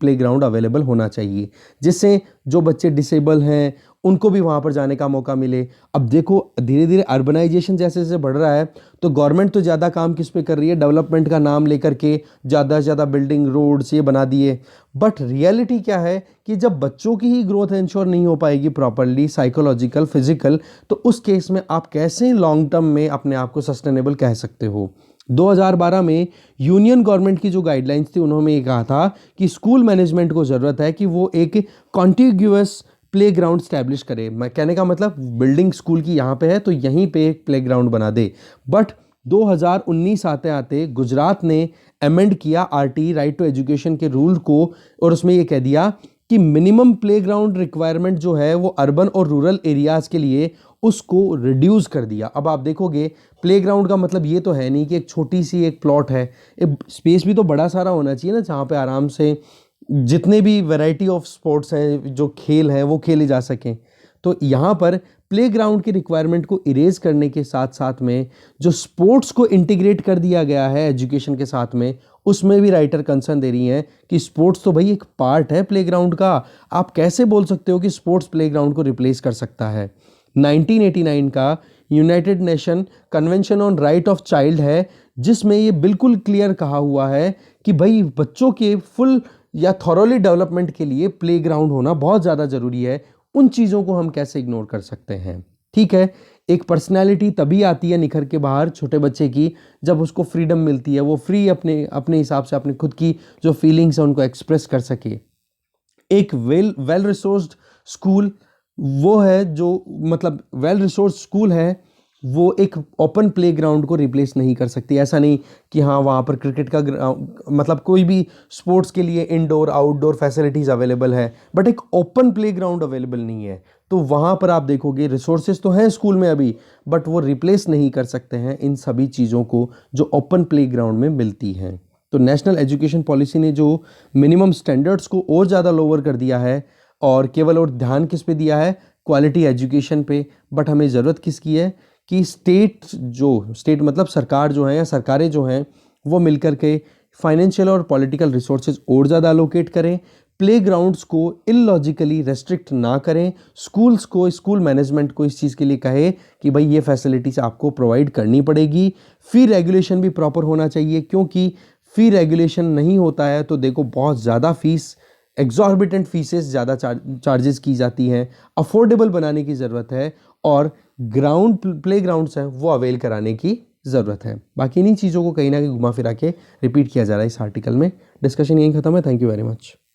प्लेग्राउंड अवेलेबल होना चाहिए, जिससे जो बच्चे डिसेबल हैं उनको भी वहाँ पर जाने का मौका मिले। अब देखो, धीरे धीरे अर्बनाइजेशन जैसे जैसे बढ़ रहा है, तो गवर्नमेंट तो ज़्यादा काम किस पे कर रही है, डेवलपमेंट का नाम लेकर के ज़्यादा से ज़्यादा बिल्डिंग, रोड्स ये बना दिए। बट रियलिटी क्या है कि जब बच्चों की ही ग्रोथ इंश्योर नहीं हो पाएगी प्रॉपरली, साइकोलॉजिकल, फिजिकल, तो उस केस में आप कैसे लॉन्ग टर्म में अपने आप को सस्टेनेबल कह सकते हो। 2012 में यूनियन गवर्नमेंट की जो गाइडलाइंस थी, उन्होंने ये कहा था कि स्कूल मैनेजमेंट को ज़रूरत है कि वो एक कॉन्टिग्यूअस प्लेग्राउंड स्टैब्लिश करे। मैं कहने का मतलब, बिल्डिंग स्कूल की यहाँ पे है तो यहीं पे एक प्लेग्राउंड बना दे। बट 2019 आते आते गुजरात ने अमेंड किया आरटी, राइट टू एजुकेशन के रूल को, और उसमें ये कह दिया कि मिनिमम प्लेग्राउंड रिक्वायरमेंट जो है वो अर्बन और रूरल एरियाज़ के लिए उसको रिड्यूस कर दिया। अब आप देखोगे, प्लेग्राउंड का मतलब ये तो है नहीं कि एक छोटी सी एक प्लॉट है, एक स्पेस भी तो बड़ा सारा होना चाहिए ना, जहाँ पे आराम से जितने भी वैरायटी ऑफ स्पोर्ट्स हैं, जो खेल हैं, वो खेले जा सकें। तो यहाँ पर प्लेग्राउंड की रिक्वायरमेंट को इरेज करने के साथ साथ में जो स्पोर्ट्स को इंटीग्रेट कर दिया गया है एजुकेशन के साथ में, उसमें भी राइटर कंसर्न दे रही हैं कि स्पोर्ट्स तो भाई एक पार्ट है प्लेग्राउंड का, आप कैसे बोल सकते हो कि स्पोर्ट्स प्लेग्राउंड को रिप्लेस कर सकता है। 1989 का United nation convention on right of child है, जिसमें ये बिल्कुल क्लियर कहा हुआ है कि भाई बच्चों के फुल या थॉरोली डेवलपमेंट के लिए प्लेग्राउंड होना बहुत ज़्यादा ज़रूरी है। उन चीज़ों को हम कैसे इग्नोर कर सकते हैं। ठीक है, एक पर्सनैलिटी तभी आती है निखर के बाहर छोटे बच्चे की, जब उसको फ्रीडम मिलती है, वो फ्री अपने अपने हिसाब से अपनी खुद की जो फीलिंग्स है उनको एक्सप्रेस कर सके। एक वेल रिसोर्स्ड स्कूल वो है जो मतलब वेल रिसोर्स स्कूल है, वो एक ओपन प्लेग्राउंड को रिप्लेस नहीं कर सकती। ऐसा नहीं कि हाँ वहाँ पर क्रिकेट का मतलब कोई भी स्पोर्ट्स के लिए इंडोर आउटडोर फैसिलिटीज़ अवेलेबल है, बट एक ओपन प्लेग्राउंड अवेलेबल नहीं है। तो वहाँ पर आप देखोगे रिसोर्सेज तो हैं स्कूल में अभी, बट वो रिप्लेस नहीं कर सकते हैं इन सभी चीज़ों को जो ओपन प्लेग्राउंड में मिलती हैं। तो नेशनल एजुकेशन पॉलिसी ने जो मिनिमम स्टैंडर्ड्स को और ज़्यादा लोअर कर दिया है, और केवल और ध्यान किस पे दिया है, क्वालिटी एजुकेशन पे। बट हमें ज़रूरत किसकी है कि स्टेट मतलब सरकार जो है या सरकारें जो हैं वो मिलकर के फाइनेंशियल और पॉलिटिकल रिसोर्सेज और ज़्यादा अलोकेट करें, प्लेग्राउंड्स को इलॉजिकली रेस्ट्रिक्ट ना करें, स्कूल्स को स्कूल मैनेजमेंट को इस चीज़ के लिए कहे कि भाई ये फैसिलिटीज़ आपको प्रोवाइड करनी पड़ेगी। फी रेगुलेशन भी प्रॉपर होना चाहिए, क्योंकि फी रेगुलेशन नहीं होता है तो देखो बहुत ज़्यादा फीस, एग्जॉर्बिटेंट फीसेस ज़्यादा चार्जेस की जाती हैं। अफोर्डेबल बनाने की ज़रूरत है, और प्ले ग्राउंड्स हैं वो अवेल कराने की ज़रूरत है। बाकी इन्हीं चीज़ों को कहीं ना कहीं घुमा फिरा के रिपीट किया जा रहा है इस आर्टिकल में। डिस्कशन यहीं ख़त्म है। Thank you very much.